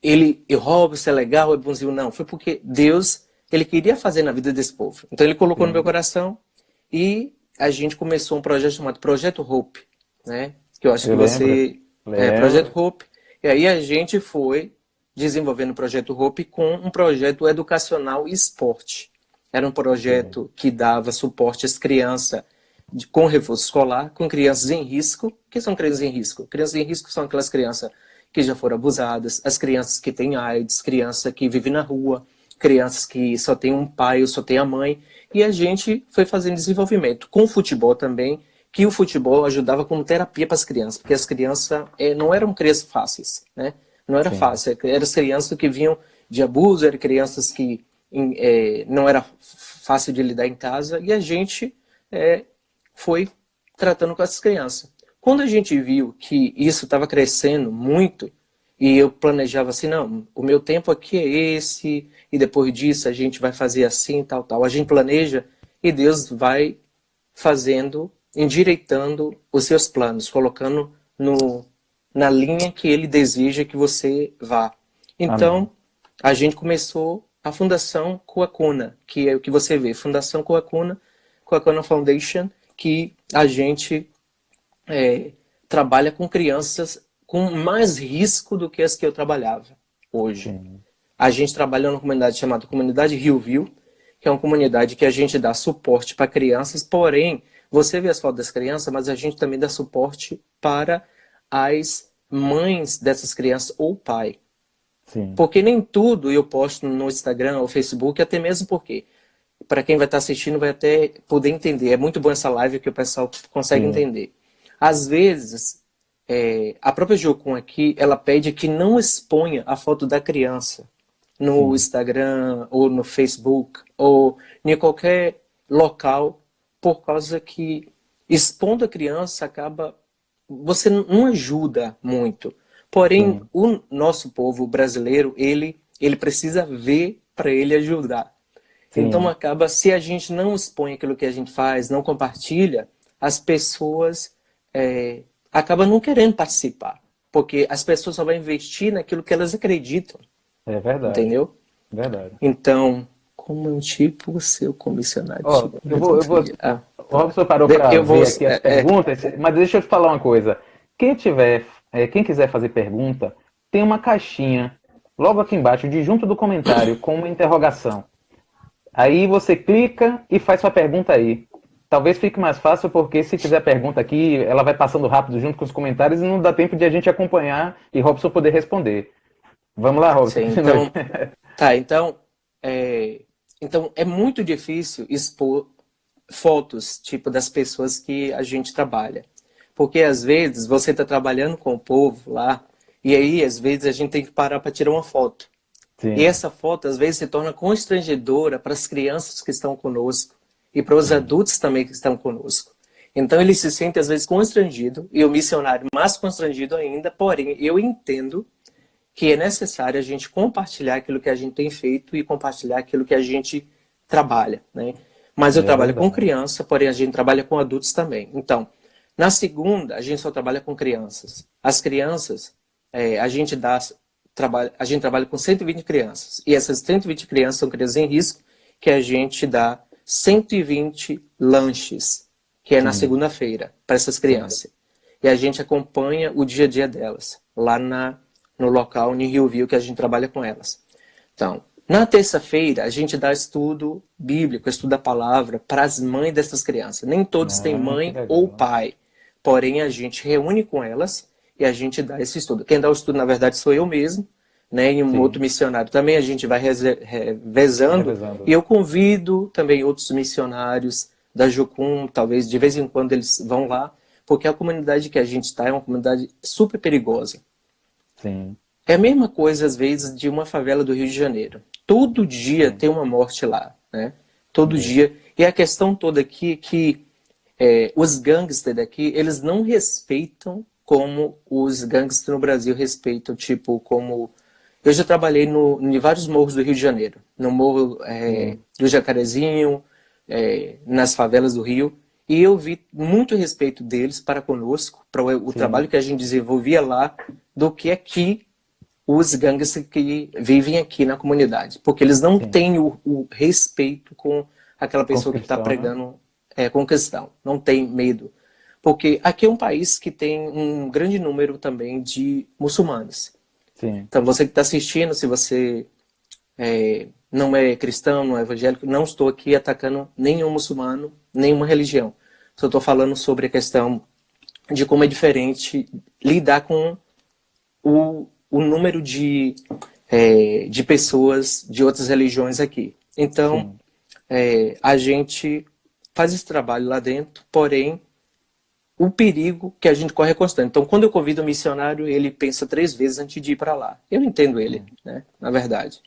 Robson é legal, é bonzinho, não. Foi porque Deus, ele queria fazer na vida desse povo. Então ele colocou no meu coração e a gente começou um projeto chamado Projeto Hope, né? Que eu acho que você... Projeto Hope. E aí a gente foi desenvolvendo o Projeto Hope com um projeto educacional e esporte. Era um projeto que dava suporte às crianças com reforço escolar, com crianças em risco. O que são crianças em risco? Crianças em risco são aquelas crianças que já foram abusadas, as crianças que têm AIDS, crianças que vivem na rua, crianças que só têm um pai ou só têm a mãe. E a gente foi fazendo desenvolvimento com o futebol também, que o futebol ajudava como terapia para as crianças, porque as crianças não eram crianças fáceis, né? Não era fácil, eram crianças que vinham de abuso, eram crianças que não era fácil de lidar em casa, e a gente foi tratando com essas crianças. Quando a gente viu que isso estava crescendo muito, e eu planejava assim, não, o meu tempo aqui é esse, e depois disso a gente vai fazer assim, tal, tal. A gente planeja e Deus vai fazendo, endireitando os seus planos, colocando na linha que Ele deseja que você vá. Então, a gente começou a Fundação Coacuna, que é o que você vê, Fundação Coacuna Foundation, que a gente trabalha com crianças com mais risco do que as que eu trabalhava hoje. Sim. A gente trabalha numa comunidade chamada Comunidade Hillview, que é uma comunidade que a gente dá suporte para crianças, porém, você vê as fotos das crianças, mas a gente também dá suporte para as mães dessas crianças ou pai. Sim. Porque nem tudo eu posto no Instagram ou Facebook, até mesmo porque, para quem vai estar assistindo, vai até poder entender. É muito bom essa live que o pessoal consegue entender. Às vezes, a própria Jocum aqui, ela pede que não exponha a foto da criança no Instagram ou no Facebook ou em qualquer local, por causa que expondo a criança acaba... Você não ajuda muito. Porém, o nosso povo brasileiro, ele precisa ver para ele ajudar. Sim. Então acaba, se a gente não expõe aquilo que a gente faz, não compartilha, as pessoas acabam não querendo participar. Porque as pessoas só vão investir naquilo que elas acreditam. É verdade. Entendeu? Verdade. Então, como um tipo, seu comissionário. Eu vou... O Robson parou para ver aqui as perguntas, mas deixa eu te falar uma coisa. Quem quiser fazer pergunta, tem uma caixinha logo aqui embaixo, junto do comentário, com uma interrogação. Aí você clica e faz sua pergunta aí. Talvez fique mais fácil, porque se fizer pergunta aqui, ela vai passando rápido junto com os comentários e não dá tempo de a gente acompanhar e Robson poder responder. Vamos lá, Robson. Sim, então é muito difícil expor fotos, tipo, das pessoas que a gente trabalha. Porque às vezes você está trabalhando com o povo lá, e aí às vezes a gente tem que parar para tirar uma foto. E Sim, essa foto às vezes se torna constrangedora para as crianças que estão conosco e para os sim. adultos também que estão conosco. Então ele se sente às vezes constrangido e o missionário mais constrangido ainda, porém eu entendo que é necessário a gente compartilhar aquilo que a gente tem feito e compartilhar aquilo que a gente trabalha, né? Mas eu É trabalho com verdade. criança, porém a gente trabalha com adultos também. Então, na segunda, a gente só trabalha com crianças. As crianças, a gente trabalha com 120 crianças. E essas 120 crianças são crianças em risco, que a gente dá 120 lanches, que é na Sim, segunda-feira, para essas sim. crianças. E a gente acompanha o dia a dia delas, lá no local, em Rio View, que a gente trabalha com elas. Então, na terça-feira, a gente dá estudo bíblico, estudo da palavra para as mães dessas crianças. Nem todos têm Ah, que mãe ou legal. pai, porém a gente reúne com elas e a gente dá esse estudo. Quem dá o estudo, na verdade, sou eu mesmo, né? E um outro Sim, missionário também, a gente vai revezando. E revezando. eu convido também outros missionários da Jucum, talvez de vez em quando eles vão lá, porque a comunidade que a gente está é uma comunidade super perigosa. Sim, É a mesma coisa, às vezes, de uma favela do Rio de Janeiro. Todo dia sim. tem uma morte lá, né? Todo É, dia. E a questão toda aqui é que os gangsters daqui, eles não respeitam como os gangsters no Brasil respeitam, tipo, como... Eu já trabalhei em vários morros do Rio de Janeiro. No morro sim, do Jacarezinho, nas favelas do Rio. E eu vi muito respeito deles para conosco, para o sim, trabalho que a gente desenvolvia lá, do que aqui os gangsters que vivem aqui na comunidade. Porque eles não sim. têm o respeito com aquela Com os pessoa que está cristãos, né? pregando com cristão. Não tem medo. Porque aqui é um país que tem um grande número também de muçulmanos. Sim, Então, você que está assistindo, se você não é cristão, não é evangélico, não estou aqui atacando nenhum muçulmano, nenhuma religião. Só estou falando sobre a questão de como é diferente lidar com o número de pessoas de outras religiões aqui. Então, sim. a gente faz esse trabalho lá dentro, porém, o perigo que a gente corre é constante. Então, quando eu convido um missionário, ele pensa 3 vezes antes de ir para lá. Eu entendo ele, Sim, né? Na verdade.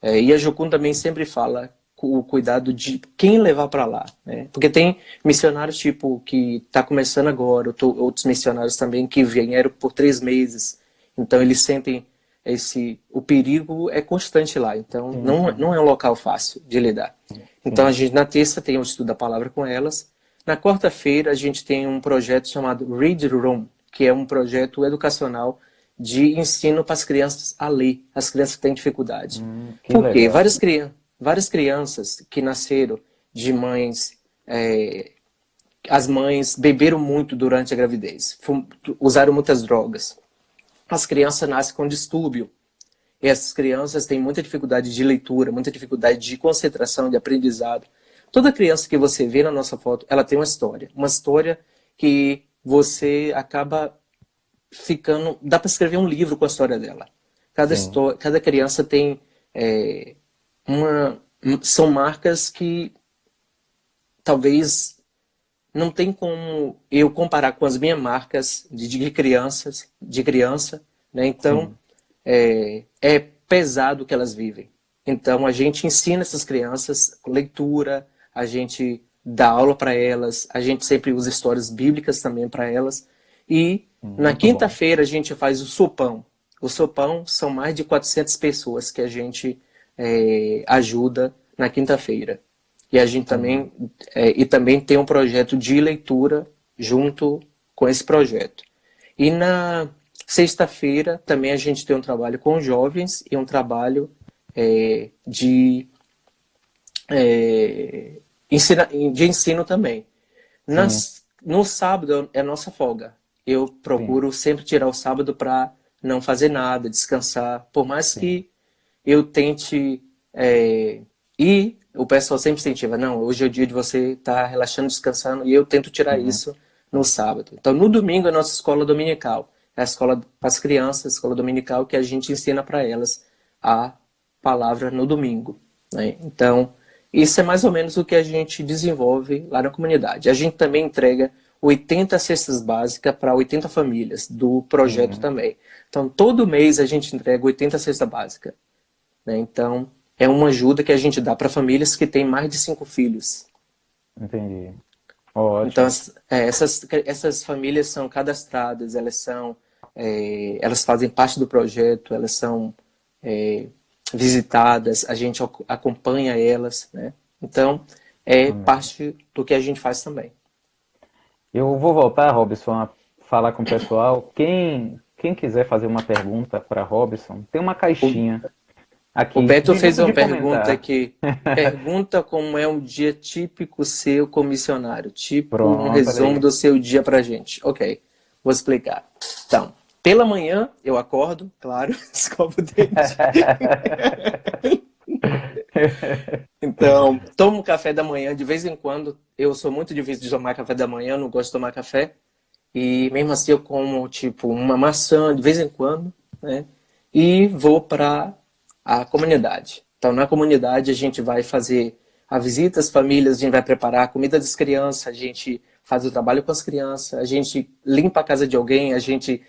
E a Jocum também sempre fala o cuidado de quem levar para lá, né? Porque tem missionários tipo que está começando agora, outros missionários também que vieram por 3 meses, então eles sentem o perigo é constante lá, então sim, não sim, é um local fácil de lidar. Então a sim, gente na terça tem o estudo da palavra com elas, na quarta-feira a gente tem um projeto chamado Read Room, que é um projeto educacional de ensino para as crianças a ler, as crianças que têm dificuldade. que Por quê? legal. Várias crianças que nasceram de mães, as mães beberam muito durante a gravidez, usaram muitas drogas. As crianças nascem com distúrbio. E essas crianças têm muita dificuldade de leitura, muita dificuldade de concentração, de aprendizado. Toda criança que você vê na nossa foto, ela tem uma história que você acaba ficando. Dá para escrever um livro com a história dela. Sim, Cada criança tem é, uma. São marcas que talvez não tem como eu comparar com as minhas marcas de criança, né? Então sim. é pesado o que elas vivem. Então a gente ensina essas crianças leitura, a gente dá aula para elas, a gente sempre usa histórias bíblicas também para elas. E na Muito bom. quinta-feira a gente faz o sopão. O sopão são mais de 400 pessoas que a gente ajuda na quinta-feira. E a gente Sim, também tem um projeto de leitura junto com esse projeto. E na sexta-feira também a gente tem um trabalho com jovens e um trabalho de, de ensino também. sim, No sábado é a nossa folga. Eu sim, procuro sempre tirar o sábado para não fazer nada, descansar. Por mais sim. que eu tente ir, o pessoal sempre incentiva, não, hoje é o dia de você estar relaxando, descansando, e eu tento tirar Uhum. isso no sábado. Então, no domingo é a nossa escola dominical. É a escola para as crianças, a escola dominical, que a gente ensina para elas a palavra no domingo, né? Então, isso é mais ou menos o que a gente desenvolve lá na comunidade. A gente também entrega 80 cestas básicas para 80 famílias do projeto também. Então, todo mês a gente entrega 80 cestas básicas, né? Então, é uma ajuda que a gente dá para famílias que têm mais de 5 filhos. Entendi. Então, Ótimo. essas famílias são cadastradas, elas fazem parte do projeto, elas são visitadas, a gente acompanha elas, né? Então, é Amém. parte do que a gente faz também. Eu vou voltar, Robson, a falar com o pessoal. Quem quiser fazer uma pergunta para Robson, tem uma O, caixinha o aqui. Beto Digite fez uma de pergunta comentar. aqui. Pergunta como é um dia típico seu como missionário. Tipo um Pronto, olha resumo aí. do seu dia pra gente. Ok, vou explicar. Então, pela manhã eu acordo, claro, escovo o dente. Então, tomo café da manhã de vez em quando. Eu sou muito difícil de tomar café da manhã, não gosto de tomar café. E mesmo assim eu como, tipo, uma maçã de vez em quando, né? E vou para a comunidade. Então, na comunidade a gente vai fazer a visita às famílias, a gente vai preparar a comida das crianças, a gente faz o trabalho com as crianças, a gente limpa a casa de alguém, a gente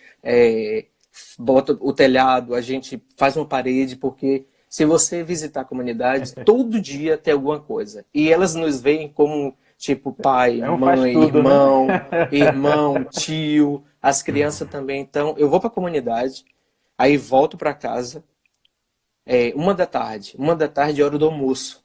bota o telhado, a gente faz uma parede, porque se você visitar a comunidade, todo dia tem alguma coisa. E elas nos veem como, tipo, pai, É um faz mãe, tudo, né? irmão, tio, as crianças também. Então, eu vou para a comunidade, aí volto para casa, 1 da tarde. 1 da tarde é a hora do almoço.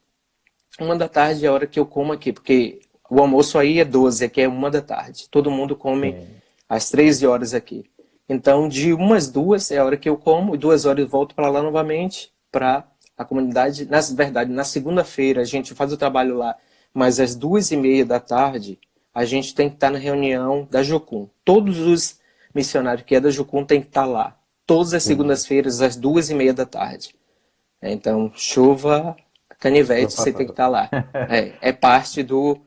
1 da tarde é a hora que eu como aqui, porque o almoço aí é 12, aqui é 1 da tarde. Todo mundo come Sim, às 13 horas aqui. Então, de 1 às 2 é a hora que eu como, e 2 horas eu volto para lá novamente, para a comunidade. Na verdade, na segunda-feira a gente faz o trabalho lá, mas às 2h30 da tarde a gente tem que estar na reunião da Jocum. Todos os missionários que é da Jocum tem que estar lá. Todas as sim. segundas-feiras, às 2h30 da tarde. Então, chuva, canivete, Chupa você tem que toda. estar lá. É parte do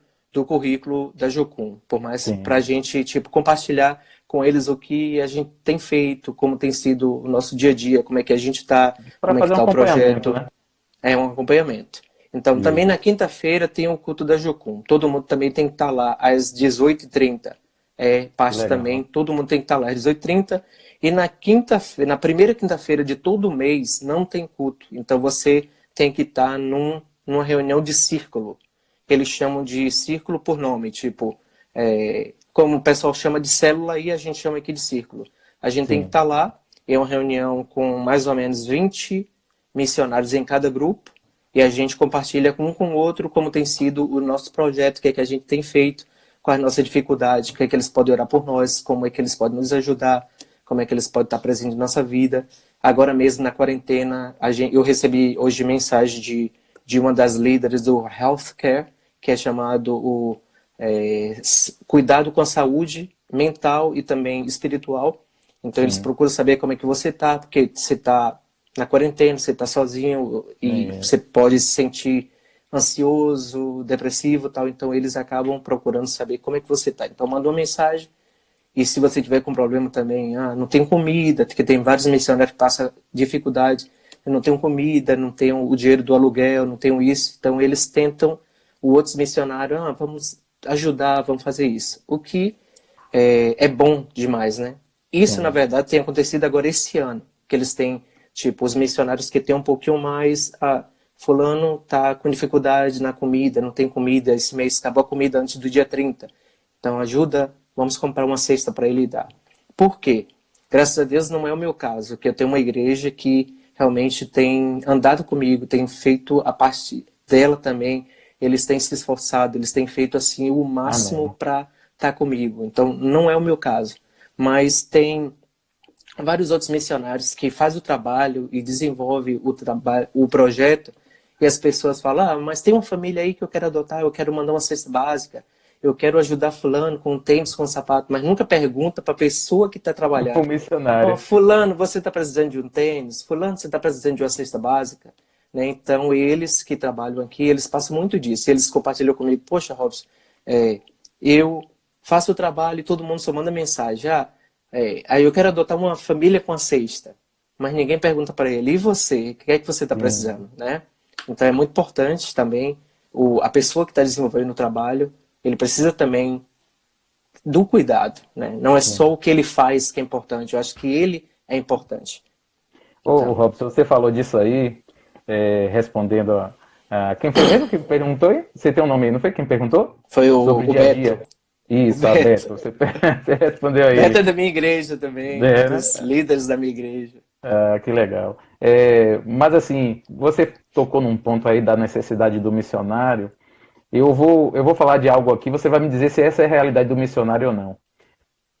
currículo da Jocum. Por mais para a Sim. gente, tipo, compartilhar com eles o que a gente tem feito, como tem sido o nosso dia a dia, como é que a gente está, Para como é que fazer um está o acompanhamento, projeto. né? É um acompanhamento. Então, também na Isso. quinta-feira tem o culto da Jocum. Todo mundo também tem que estar lá às 18h30. É Que parte também, legal. todo mundo tem que estar lá às 18h30. E na quinta-feira, na primeira quinta-feira de todo mês, não tem culto. Então você tem que estar numa reunião de círculo. Eles chamam de círculo por nome, tipo, como o pessoal chama de célula e a gente chama aqui de círculo. A gente tem que Sim. estar lá, é uma reunião com mais ou menos 20 missionários em cada grupo, e a gente compartilha um com o outro como tem sido o nosso projeto, o que é que a gente tem feito, quais as nossas dificuldades, o que é que eles podem orar por nós, como é que eles podem nos ajudar, como é que eles podem estar presentes na nossa vida. Agora mesmo na quarentena, eu recebi hoje mensagem de uma das líderes do Healthcare, que é chamado Cuidado com a Saúde Mental e também Espiritual. Então eles Sim. procuram saber como é que você está, porque você está na quarentena, você está sozinho e É, você pode se sentir ansioso, depressivo e tal. Então eles acabam procurando saber como é que você está. Então manda uma mensagem. E se você tiver com problema também, não tem comida, porque tem vários missionários que passam dificuldade, eu não tenho comida, não tenho o dinheiro do aluguel, não tenho isso. Então eles tentam, os outros missionários, vamos ajudar, vamos fazer isso. O que é bom demais, né? Isso, na sim. verdade, tem acontecido agora esse ano, que eles têm, tipo, os missionários que têm um pouquinho mais, fulano tá com dificuldade na comida, não tem comida, esse mês acabou a comida antes do dia 30. Então ajuda, vamos comprar uma cesta para ele dar. Por quê? Graças a Deus não é o meu caso, que eu tenho uma igreja que realmente tem andado comigo, tem feito a parte dela também, eles têm se esforçado, eles têm feito assim o máximo Amém. para estar comigo. Então não é o meu caso, mas tem vários outros missionários que fazem o trabalho e desenvolvem o projeto, e as pessoas falam, mas tem uma família aí que eu quero adotar, eu quero mandar uma cesta básica, eu quero ajudar fulano com tênis, com sapato, mas nunca pergunta para a pessoa que está O trabalhando. missionário. Fulano, você está precisando de um tênis? Fulano, você está precisando de uma cesta básica? Né? Então, eles que trabalham aqui, eles passam muito disso. Eles compartilham comigo, poxa, Robson, eu faço o trabalho e todo mundo só manda mensagem. Aí eu quero adotar uma família com a cesta. Mas ninguém pergunta para ele, e você? O que é que você está Sim. precisando? Né? Então, é muito importante também a pessoa que está desenvolvendo o trabalho, ele precisa também do cuidado, né? Não é só o que ele faz que é importante, eu acho que ele é importante. Ô, Então, Robson, você falou disso aí, respondendo quem foi mesmo que perguntou aí? Você tem um nome aí, não foi quem perguntou? foi Sobre o dia a Beto. dia. O Isso, a Beto. Beto, você, você respondeu a Beto ele. é da minha igreja também, É, né? dos líderes da minha igreja. Ah, que legal. Mas assim, você tocou num ponto aí da necessidade do missionário. Eu vou falar de algo aqui, você vai me dizer se essa é a realidade do missionário ou não.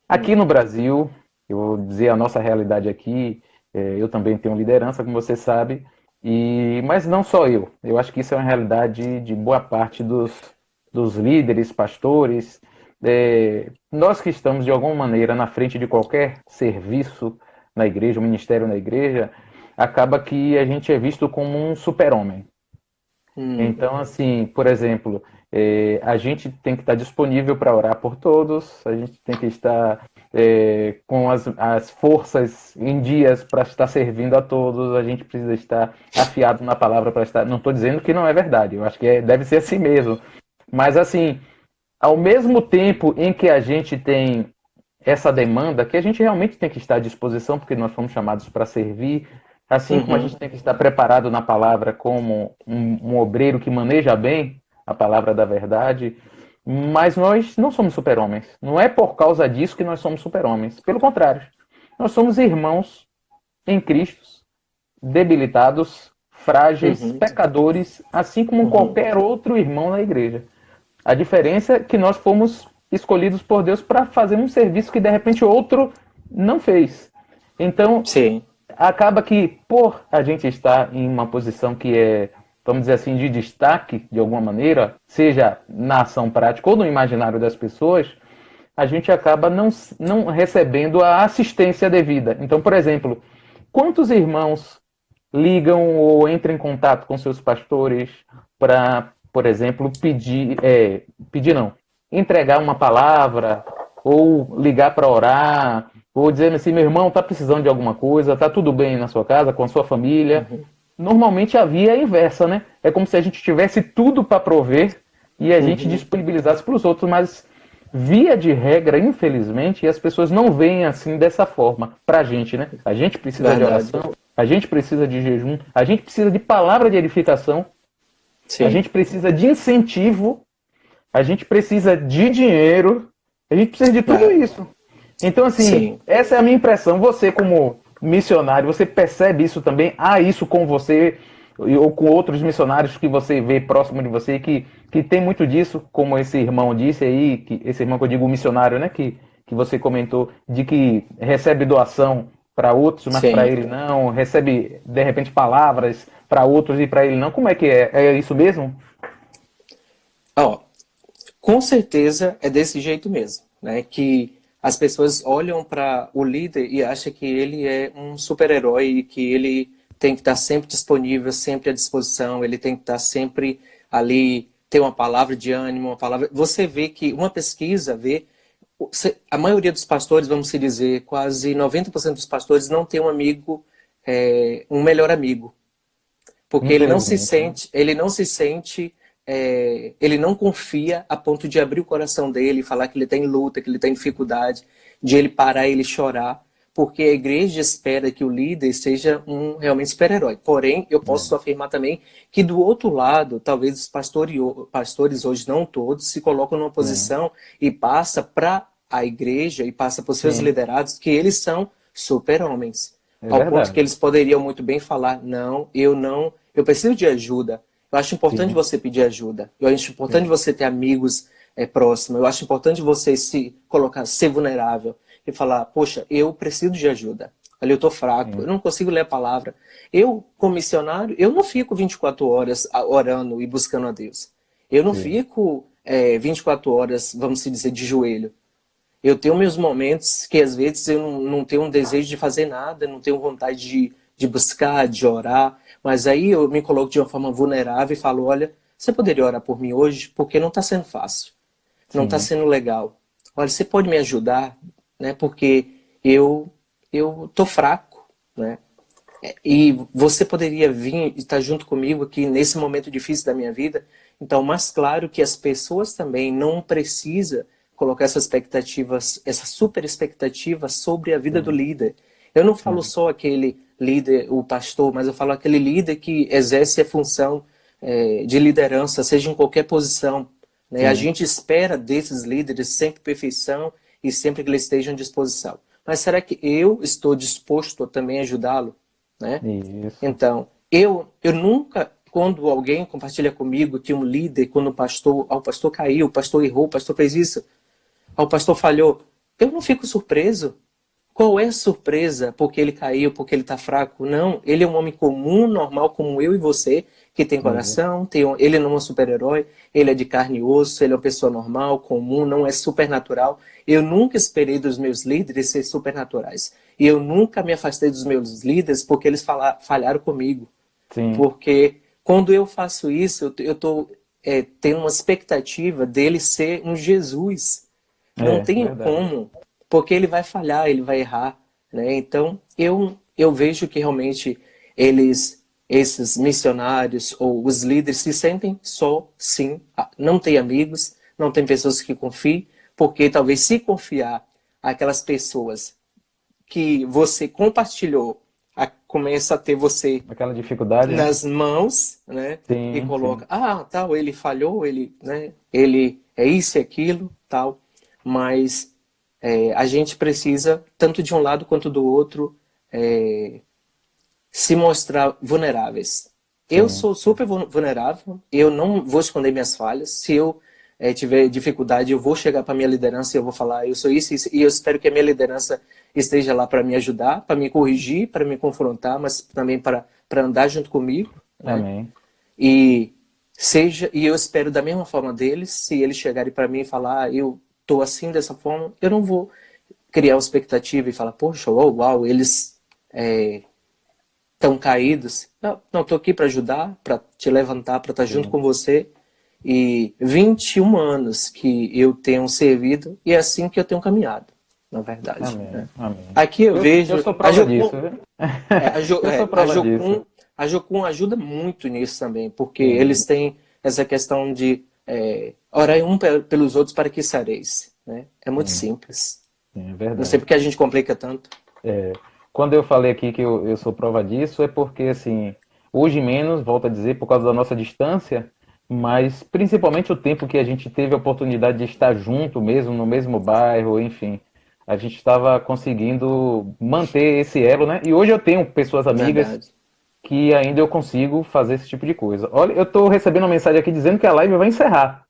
Aqui Hum. no Brasil, eu vou dizer a nossa realidade aqui, eu também tenho liderança, como você sabe, mas não só eu. Eu acho que isso é uma realidade de boa parte dos líderes, pastores, nós que estamos de alguma maneira na frente de qualquer serviço na igreja, um ministério na igreja, acaba que a gente é visto como um super-homem. Hum. Então, assim, por exemplo, a gente tem que estar disponível para orar por todos, a gente tem que estar com as forças em dias para estar servindo a todos, a gente precisa estar afiado na palavra para estar. Não estou dizendo que não é verdade, eu acho que deve ser assim mesmo. Mas, assim, ao mesmo tempo em que a gente tem essa demanda, que a gente realmente tem que estar à disposição, porque nós fomos chamados para servir, assim como a Uhum. gente tem que estar preparado na palavra como um obreiro que maneja bem a palavra da verdade, mas nós não somos super-homens. Não é por causa disso que nós somos super-homens. Pelo contrário, nós somos irmãos em Cristo, debilitados, frágeis, Uhum. pecadores, assim como Uhum. qualquer outro irmão na igreja. A diferença é que nós fomos escolhidos por Deus para fazer um serviço que de repente outro não fez. Então, Sim. acaba que por a gente estar em uma posição que é, vamos dizer assim, de destaque de alguma maneira, seja na ação prática ou no imaginário das pessoas, a gente acaba não recebendo a assistência devida. Então, por exemplo, quantos irmãos ligam ou entram em contato com seus pastores para, por exemplo, pedir não, entregar uma palavra, ou ligar para orar, ou dizendo assim, meu irmão está precisando de alguma coisa, está tudo bem na sua casa, com a sua família. Uhum. Normalmente a via é inversa, né? É como se a gente tivesse tudo para prover e a gente Uhum. disponibilizasse para os outros, mas via de regra, infelizmente, as pessoas não veem assim dessa forma para a gente, né? A gente precisa de Verdade. oração, a gente precisa de jejum, a gente precisa de palavra de edificação, a Sim. gente precisa de incentivo, a gente precisa de dinheiro, a gente precisa de tudo É. isso. Então, assim, Sim. essa é a minha impressão. Você, como missionário, você percebe isso também? Há isso com você ou com outros missionários que você vê próximo de você que tem muito disso, como esse irmão disse aí, esse irmão que eu digo, o missionário, né, que você comentou, de que recebe doação para outros, mas para Sim. ele não, recebe, de repente, palavras para outros e para ele não. Como é que é? É isso mesmo? Ó, com certeza é desse jeito mesmo, né? Que as pessoas olham para o líder e acham que ele é um super-herói e que ele tem que estar sempre disponível, sempre à disposição, ele tem que estar sempre ali, ter uma palavra de ânimo, uma palavra. Você vê que uma pesquisa vê a maioria dos pastores, vamos se dizer, quase 90% dos pastores não tem um amigo, um melhor amigo, porque Infelizmente, né? ele não confia a ponto de abrir o coração dele, falar que ele tem luta, que ele tem dificuldade, de ele parar e ele chorar, porque a igreja espera que o líder seja um realmente super-herói. Porém, eu posso afirmar também que do outro lado, talvez os pastores hoje, não todos, se colocam numa Sim, posição e passa para a igreja e passa para os seus sim, liderados que eles são super-homens. é Ao ponto que verdade. eles poderiam muito bem falar, não, eu preciso de ajuda. Eu acho importante Sim, você pedir ajuda. Eu acho importante sim, você ter amigos próximos. Eu acho importante você se colocar, ser vulnerável e falar, poxa, eu preciso de ajuda. Ali eu estou fraco, eu sim, não consigo ler a palavra. Eu, como missionário, eu não fico 24 horas orando e buscando a Deus. Eu não sim. fico 24 horas, vamos dizer, de joelho. Eu tenho meus momentos que às vezes eu não tenho um desejo de fazer nada, não tenho vontade de buscar, de orar, mas aí eu me coloco de uma forma vulnerável e falo, olha, você poderia orar por mim hoje? Porque não está sendo fácil, não está Sim, sendo legal. Olha, você pode me ajudar, né? Porque eu tô fraco, né? E você poderia vir e estar junto comigo aqui nesse momento difícil da minha vida. Então, mais claro que as pessoas também não precisam colocar essa super expectativa sobre a vida do Sim, líder. Eu não falo sim, só aquele líder, o pastor, mas eu falo aquele líder que exerce a função de liderança, seja em qualquer posição, né? A sim. gente espera desses líderes sempre perfeição e sempre que eles estejam à disposição. Mas será que eu estou disposto a também ajudá-lo, né? Isso. Então, eu nunca, quando alguém compartilha comigo que um líder, quando o pastor caiu, o pastor errou, o pastor fez isso, o pastor falhou, eu não fico surpreso. Qual é a surpresa porque ele caiu, porque ele está fraco? Não, ele é um homem comum, normal, como eu e você, que tem Isso. coração, ele não é um super-herói, ele é de carne e osso, ele é uma pessoa normal, comum, não é supernatural. Eu nunca esperei dos meus líderes ser supernaturais. E eu nunca me afastei dos meus líderes porque eles falharam comigo. Sim. Porque quando eu faço isso, eu estou tendo uma expectativa dele ser um Jesus. Não É, tem verdade. como, porque ele vai falhar, ele vai errar, né? Então, eu vejo que realmente esses missionários ou os líderes se sentem só, sim, não tem amigos, não tem pessoas que confiem, porque talvez se confiar aquelas pessoas que você compartilhou, começa a ter você Aquela dificuldade, né? nas mãos, né? E Sim, coloca, sim. tal, ele falhou, ele é isso e aquilo, tal. Mas a gente precisa, tanto de um lado quanto do outro, é, se mostrar vulneráveis. Eu Sim. sou super vulnerável, eu não vou esconder minhas falhas. Se eu tiver dificuldade, eu vou chegar para minha liderança e eu vou falar, eu sou isso, e eu espero que a minha liderança esteja lá para me ajudar, para me corrigir, para me confrontar, mas também para andar junto comigo, né? Amém. E e eu espero da mesma forma deles, se eles chegarem para mim e falar, eu tô assim dessa forma, eu não vou criar uma expectativa e falar, poxa, uau, eles estão caídos. Não, estou aqui para ajudar, para te levantar, para estar junto Sim. com você. E 21 anos que eu tenho servido e é assim que eu tenho caminhado, na verdade, Amém. né? Amém. Aqui eu Eu vejo sou a prova Jocum, disso, viu? é, a, Jo- Eu sou é, prova disso. A Jocum ajuda muito nisso também, porque Sim, eles têm essa questão de orar um pelos outros para que sareis, né? É muito sim, simples. sim, é Não sei verdade. porque a gente complica tanto. Quando eu falei aqui que eu sou prova disso, é porque, assim, hoje menos, volto a dizer, por causa da nossa distância, mas principalmente o tempo que a gente teve a oportunidade de estar junto mesmo, no mesmo bairro, enfim, a gente estava conseguindo manter esse elo, né? E hoje eu tenho pessoas amigas Verdade. que ainda eu consigo fazer esse tipo de coisa. Olha, eu estou recebendo uma mensagem aqui dizendo que a live vai encerrar.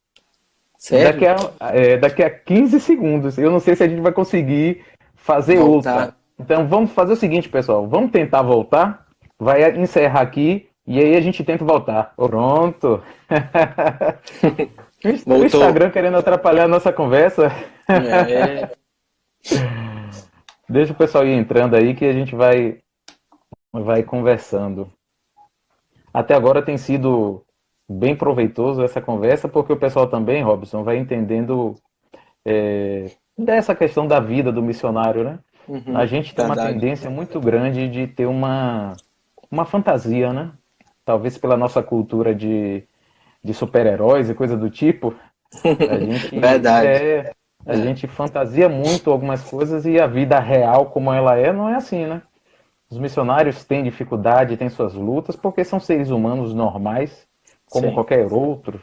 Daqui Sério? a, daqui a 15 segundos. Eu não sei se a gente vai conseguir fazer outra. Voltar. Então vamos fazer o seguinte, pessoal. Vamos tentar voltar. Vai encerrar aqui e aí a gente tenta voltar. Pronto. O Voltou. Instagram querendo atrapalhar a nossa conversa. É, Deixa o pessoal ir entrando aí que a gente vai conversando. Até agora tem sido bem proveitoso essa conversa, porque o pessoal também, Robson, vai entendendo dessa questão da vida do missionário, né? A gente tem uma verdade. tendência muito grande de ter uma fantasia, né? Talvez pela nossa cultura de super-heróis e coisa do tipo, a gente Verdade. a gente fantasia muito algumas coisas e a vida real como ela é não é assim, né? Os missionários têm dificuldade, têm suas lutas, porque são seres humanos normais, como Sim. qualquer outro.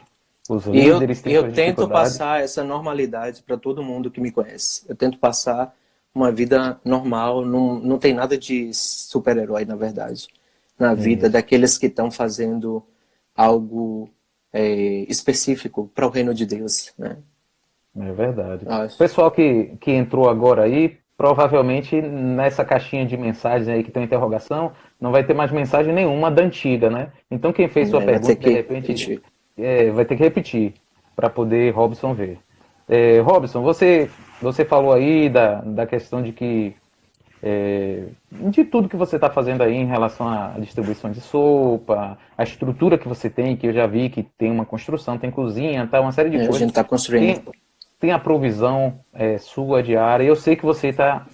Os E líderes têm eu suas tento dificuldades. passar essa normalidade para todo mundo que me conhece. Eu tento passar uma vida normal, não tem nada de super-herói, na verdade, na vida Isso, daqueles que estão fazendo algo específico para o reino de Deus, né? é verdade. O Acho. pessoal que entrou agora aí, provavelmente nessa caixinha de mensagens aí que tem interrogação, não vai ter mais mensagem nenhuma da antiga, né? Então quem fez sua Vai ter pergunta, de que repente, repetir. vai ter que repetir para poder Robson ver. Robson, você falou aí da questão de que de tudo que você está fazendo aí em relação à distribuição de sopa, a estrutura que você tem, que eu já vi que tem uma construção, tem cozinha, tá, uma série de A coisas. gente está construindo. Tem a provisão sua diária. Eu sei que você tá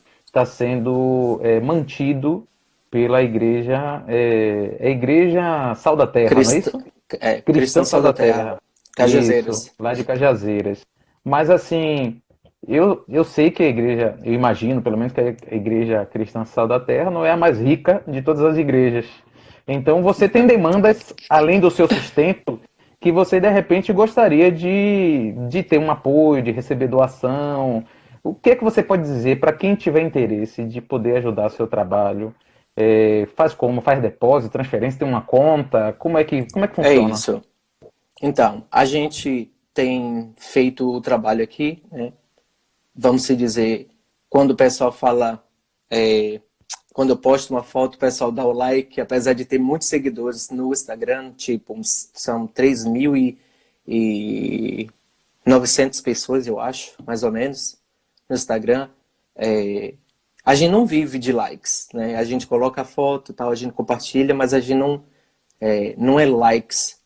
sendo mantido pela igreja, a igreja Sal da Terra, não é isso? Cristão, Cristã Cristão Sal Sal da da Terra. Terra. Isso, Cajazeiras. lá de Cajazeiras. Mas assim, eu sei que a igreja, eu imagino pelo menos que a igreja cristã Sal da Terra não é a mais rica de todas as igrejas. Então você tem demandas, além do seu sustento, que você de repente gostaria de ter um apoio, de receber doação. O que é que você pode dizer para quem tiver interesse de poder ajudar seu trabalho? Faz como? Faz depósito, transferência, tem uma conta? Como é que É funciona? isso. Então, a gente tem feito o trabalho aqui, né? Vamos se dizer, quando o pessoal fala, é, quando eu posto uma foto, o pessoal dá o like, apesar de ter muitos seguidores no Instagram, tipo, são 3.900 pessoas, eu acho, mais ou menos, no Instagram. É, a gente não vive de likes, né? A gente coloca a foto, tal, a gente compartilha, mas a gente não é likes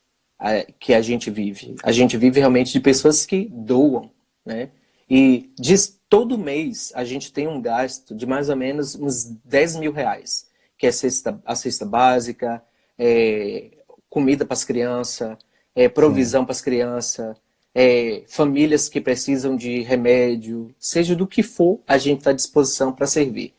que a gente vive. A gente vive realmente de pessoas que doam, né? E diz, todo mês a gente tem um gasto de mais ou menos uns 10 mil reais, que é a cesta básica, é, comida para as crianças, Sim. provisão para as crianças, famílias que precisam de remédio, seja do que for, a gente está à disposição para servir.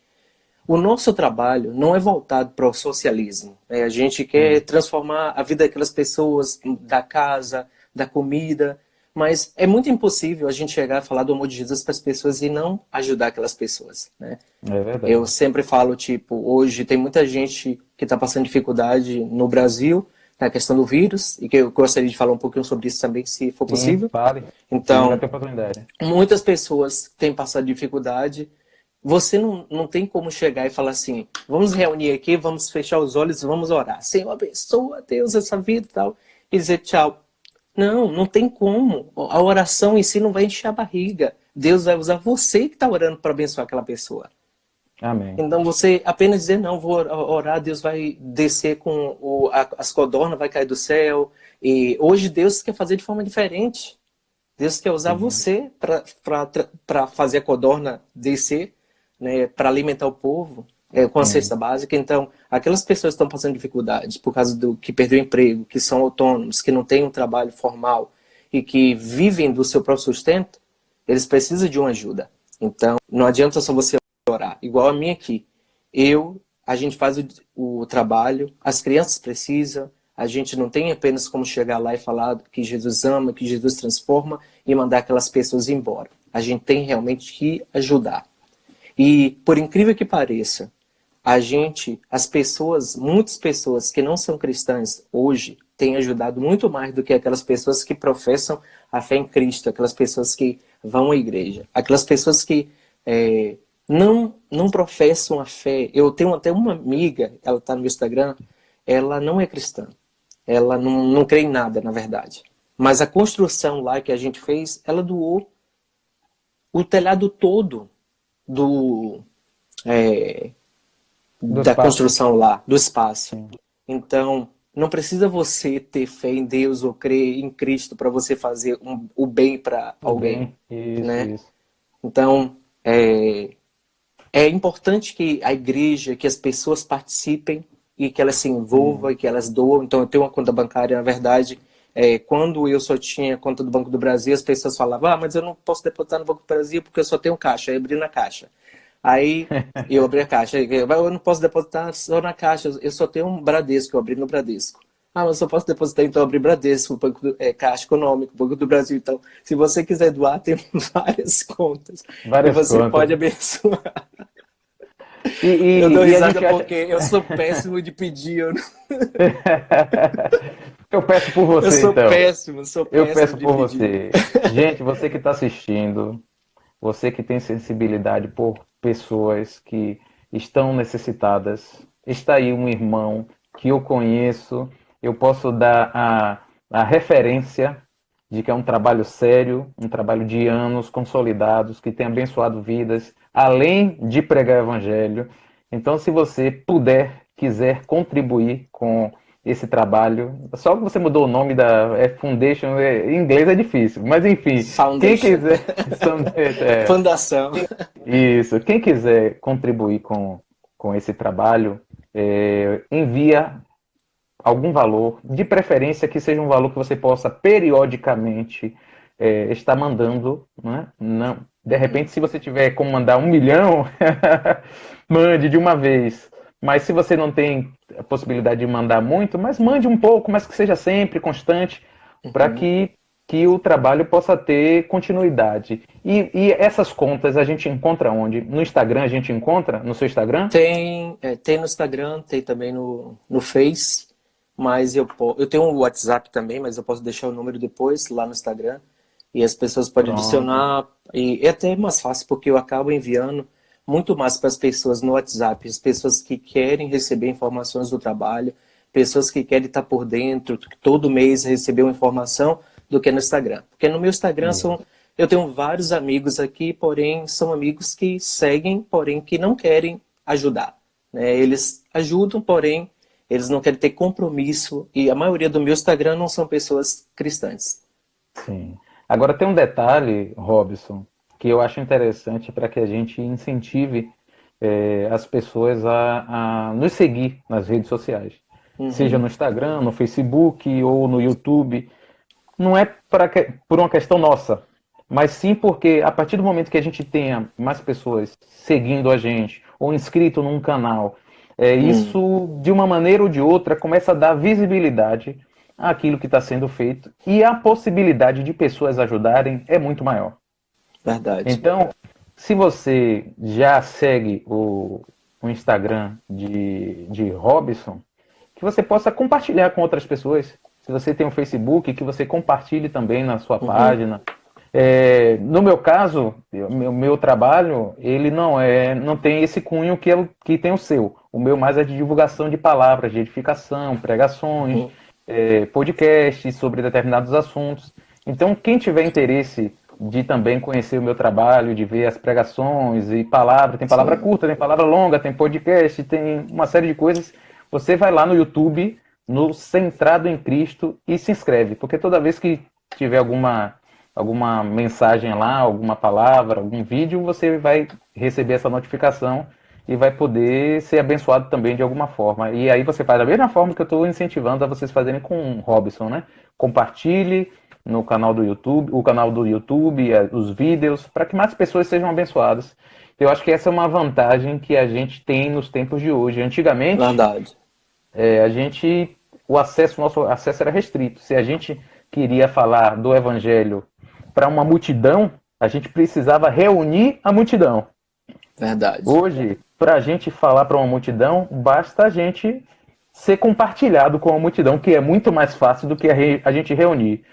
O nosso trabalho não é voltado para o socialismo. Né? A gente quer Sim. transformar a vida daquelas pessoas, da casa, da comida, mas é muito impossível a gente chegar a falar do amor de Jesus para as pessoas e não ajudar aquelas pessoas. Né? É Eu verdade. sempre falo, tipo, hoje tem muita gente que está passando dificuldade no Brasil na questão do vírus, e que eu gostaria de falar um pouquinho sobre isso também, se for Sim, possível. fale. Sim, vai Então, ter oportunidade. muitas pessoas têm passado dificuldade. Você não tem como chegar e falar assim, vamos reunir aqui, vamos fechar os olhos e vamos orar. Senhor, abençoa, Deus, essa vida e tal. E dizer tchau. Não tem como. A oração em si não vai encher a barriga. Deus vai usar você que está orando para abençoar aquela pessoa. Amém. Então você apenas dizer, não, vou orar, Deus vai descer com as codornas, vai cair do céu. E hoje Deus quer fazer de forma diferente. Deus quer usar Sim. você para fazer a codorna descer, né, para alimentar o povo com a Sim. cesta básica. Então, aquelas pessoas que estão passando dificuldades por causa do que perdeu o emprego, que são autônomos, que não têm um trabalho formal e que vivem do seu próprio sustento, eles precisam de uma ajuda. Então, não adianta só você orar. Igual a mim aqui. A gente faz o trabalho, as crianças precisam, a gente não tem apenas como chegar lá e falar que Jesus ama, que Jesus transforma e mandar aquelas pessoas embora. A gente tem realmente que ajudar. E, por incrível que pareça, as pessoas, muitas pessoas que não são cristãs hoje, têm ajudado muito mais do que aquelas pessoas que professam a fé em Cristo, aquelas pessoas que vão à igreja, aquelas pessoas que não professam a fé. Eu tenho até uma amiga, ela está no meu Instagram, ela não é cristã. Ela não crê em nada, na verdade. Mas a construção lá que a gente fez, ela doou o telhado todo do, é, Do da espaço. construção lá, do espaço. Sim. Então, não precisa você ter fé em Deus ou crer em Cristo para você fazer o bem para O alguém, bem. Isso, né? isso. Então, é importante que a igreja, que as pessoas participem e que elas se envolvam Sim. e que elas doam. Então, eu tenho uma conta bancária, na verdade, quando eu só tinha conta do Banco do Brasil, as pessoas falavam, mas eu não posso depositar no Banco do Brasil porque eu só tenho caixa. Aí eu abri na caixa. Aí eu abri a caixa. Eu não posso depositar só na caixa, eu só tenho um Bradesco, eu abri no Bradesco. Mas eu só posso depositar, então eu abri Bradesco, Caixa Econômico, Banco do Brasil. Então, se você quiser doar, tem várias contas e Várias você contas. pode abençoar. E, Eu dou e, e a risada gente acha. porque eu sou péssimo de pedir. Eu peço por Eu você, sou então. péssimo, sou Eu péssimo peço de por pedir. você. Gente, você que está assistindo, você que tem sensibilidade por pessoas que estão necessitadas, está aí um irmão que eu conheço, eu posso dar a referência de que é um trabalho sério, um trabalho de anos consolidados, que tem abençoado vidas, além de pregar o evangelho. Então, se você puder, quiser contribuir com esse trabalho, só que você mudou o nome da Foundation, em inglês é difícil, mas enfim, quem Foundation. quiser, Fundação. isso, quem quiser contribuir com esse trabalho, envia algum valor, de preferência que seja um valor que você possa periodicamente estar mandando, né? Não, De repente, se você tiver como mandar 1 milhão, mande de uma vez. Mas se você não tem a possibilidade de mandar muito, mas mande um pouco, mas que seja sempre constante, para Uhum. que o trabalho possa ter continuidade. E essas contas a gente encontra onde? No Instagram a gente encontra? No seu Instagram? Tem no Instagram, tem também no Face, mas eu tenho um WhatsApp também, mas eu posso deixar o número depois lá no Instagram e as pessoas podem Pronto. adicionar. E é até mais fácil porque eu acabo enviando muito mais para as pessoas no WhatsApp, as pessoas que querem receber informações do trabalho, pessoas que querem estar por dentro, que todo mês receber uma informação, do que no Instagram. Porque no meu Instagram eu tenho vários amigos aqui, porém são amigos que seguem, porém que não querem ajudar. Né? Eles ajudam, porém eles não querem ter compromisso e a maioria do meu Instagram não são pessoas cristãs. Sim. Agora tem um detalhe, Robson, que eu acho interessante para que a gente incentive as pessoas a nos seguir nas redes sociais. Seja no Uhum, Instagram, no Facebook ou no YouTube. Não é por uma questão nossa, mas sim porque a partir do momento que a gente tenha mais pessoas seguindo a gente ou inscrito num canal, uhum, isso de uma maneira ou de outra começa a dar visibilidade àquilo que está sendo feito e a possibilidade de pessoas ajudarem é muito maior. verdade. Então, se você já segue o Instagram de Robson, que você possa compartilhar com outras pessoas. Se você tem um Facebook, que você compartilhe também na sua Uhum, página. No meu caso, meu trabalho, ele não tem esse cunho que tem o seu. O meu mais é de divulgação de palavras, de edificação, pregações, uhum, podcasts sobre determinados assuntos. Então, quem tiver interesse de também conhecer o meu trabalho, de ver as pregações e palavra, tem palavra sim. curta, tem palavra longa, tem podcast, tem uma série de coisas. Você vai lá no YouTube, no Centrado em Cristo e se inscreve, porque toda vez que tiver alguma mensagem lá, alguma palavra, algum vídeo, você vai receber essa notificação e vai poder ser abençoado também de alguma forma. E aí você faz da mesma forma que eu estou incentivando a vocês fazerem com o Robson, né? Compartilhe no canal do YouTube, o canal do YouTube, os vídeos, para que mais pessoas sejam abençoadas. Eu acho que essa é uma vantagem que a gente tem nos tempos de hoje. Antigamente, Verdade. a gente, nosso acesso era restrito. Se a gente queria falar do evangelho para uma multidão, a gente precisava reunir a multidão. Verdade. Hoje, para a gente falar para uma multidão, basta a gente ser compartilhado com a multidão, que é muito mais fácil do que a gente reunir.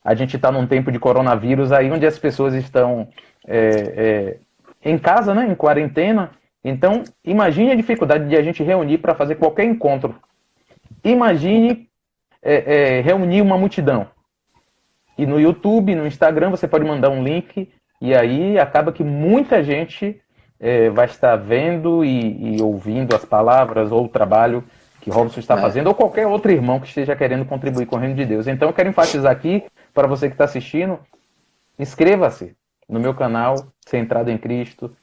A gente está num tempo de coronavírus aí onde as pessoas estão em casa, né, em quarentena. Então, imagine a dificuldade de a gente reunir para fazer qualquer encontro. Imagine reunir uma multidão. E no YouTube, no Instagram, você pode mandar um link e aí acaba que muita gente vai estar vendo e ouvindo as palavras ou o trabalho que Robson está É. fazendo, ou qualquer outro irmão que esteja querendo contribuir com o reino de Deus. Então eu quero enfatizar aqui, para você que está assistindo, inscreva-se no meu canal Centrado em Cristo,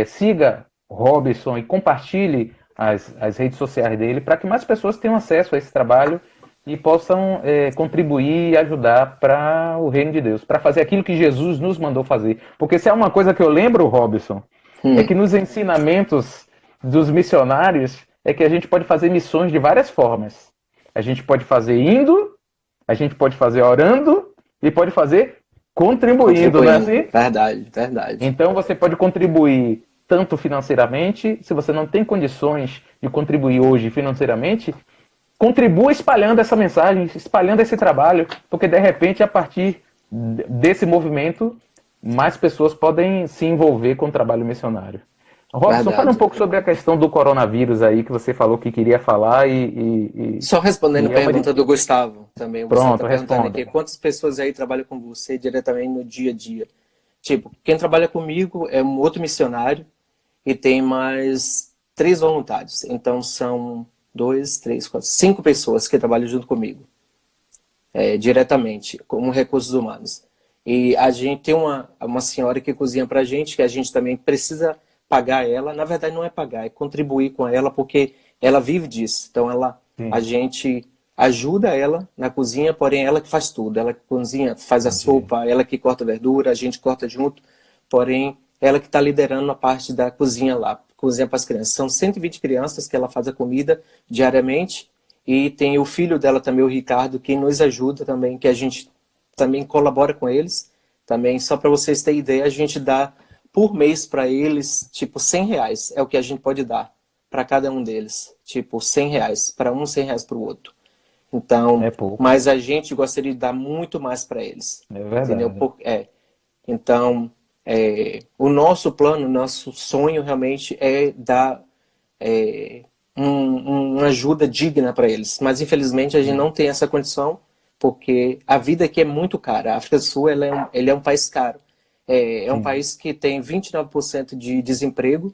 siga Robson e compartilhe as redes sociais dele para que mais pessoas tenham acesso a esse trabalho e possam contribuir e ajudar para o reino de Deus, para fazer aquilo que Jesus nos mandou fazer. Porque se há uma coisa que eu lembro, Robson, é que Hum, nos ensinamentos dos missionários é que a gente pode fazer missões de várias formas. A gente pode fazer indo, a gente pode fazer orando e pode fazer contribuindo, não é contribuindo. assim? Verdade, verdade. Então você pode contribuir tanto financeiramente, se você não tem condições de contribuir hoje financeiramente, contribua espalhando essa mensagem, espalhando esse trabalho, porque de repente a partir desse movimento mais pessoas podem se envolver com o trabalho missionário. Robson, fale um Verdade. pouco sobre a questão do coronavírus aí que você falou que queria falar Só respondendo a e é uma pergunta do Gustavo, também. O Gustavo está pronto, perguntando responda. aqui, quantas pessoas aí trabalham com você diretamente no dia a dia? Tipo, quem trabalha comigo é um outro missionário e tem mais 3 voluntários. Então são 5 pessoas que trabalham junto comigo, diretamente, como recursos humanos. E a gente tem uma senhora que cozinha pra gente, que a gente também precisa pagar ela. Na verdade, não é pagar, é contribuir com ela, porque ela vive disso. Então, a Sim. gente ajuda ela na cozinha, porém ela que faz tudo. Ela que cozinha, faz a Entendi. sopa, ela que corta verdura, a gente corta junto, porém ela que está liderando a parte da cozinha lá, cozinha para as crianças. São 120 crianças que ela faz a comida diariamente e tem o filho dela também, o Ricardo, que nos ajuda também, que a gente também colabora com eles. Também, só para vocês terem ideia, a gente dá por mês para eles, tipo, R$ 100 é o que a gente pode dar para cada um deles. Tipo, R$ 100 para um, R$ 100 para o outro. Então, É pouco, mas a gente gostaria de dar muito mais para eles, é entendeu? verdade. Então, o nosso plano, o nosso sonho realmente é dar é, uma ajuda digna para eles. Mas infelizmente a gente Sim, não tem essa condição, porque a vida aqui é muito cara. A África do Sul ele é um país caro. É um sim. país que tem 29% de desemprego,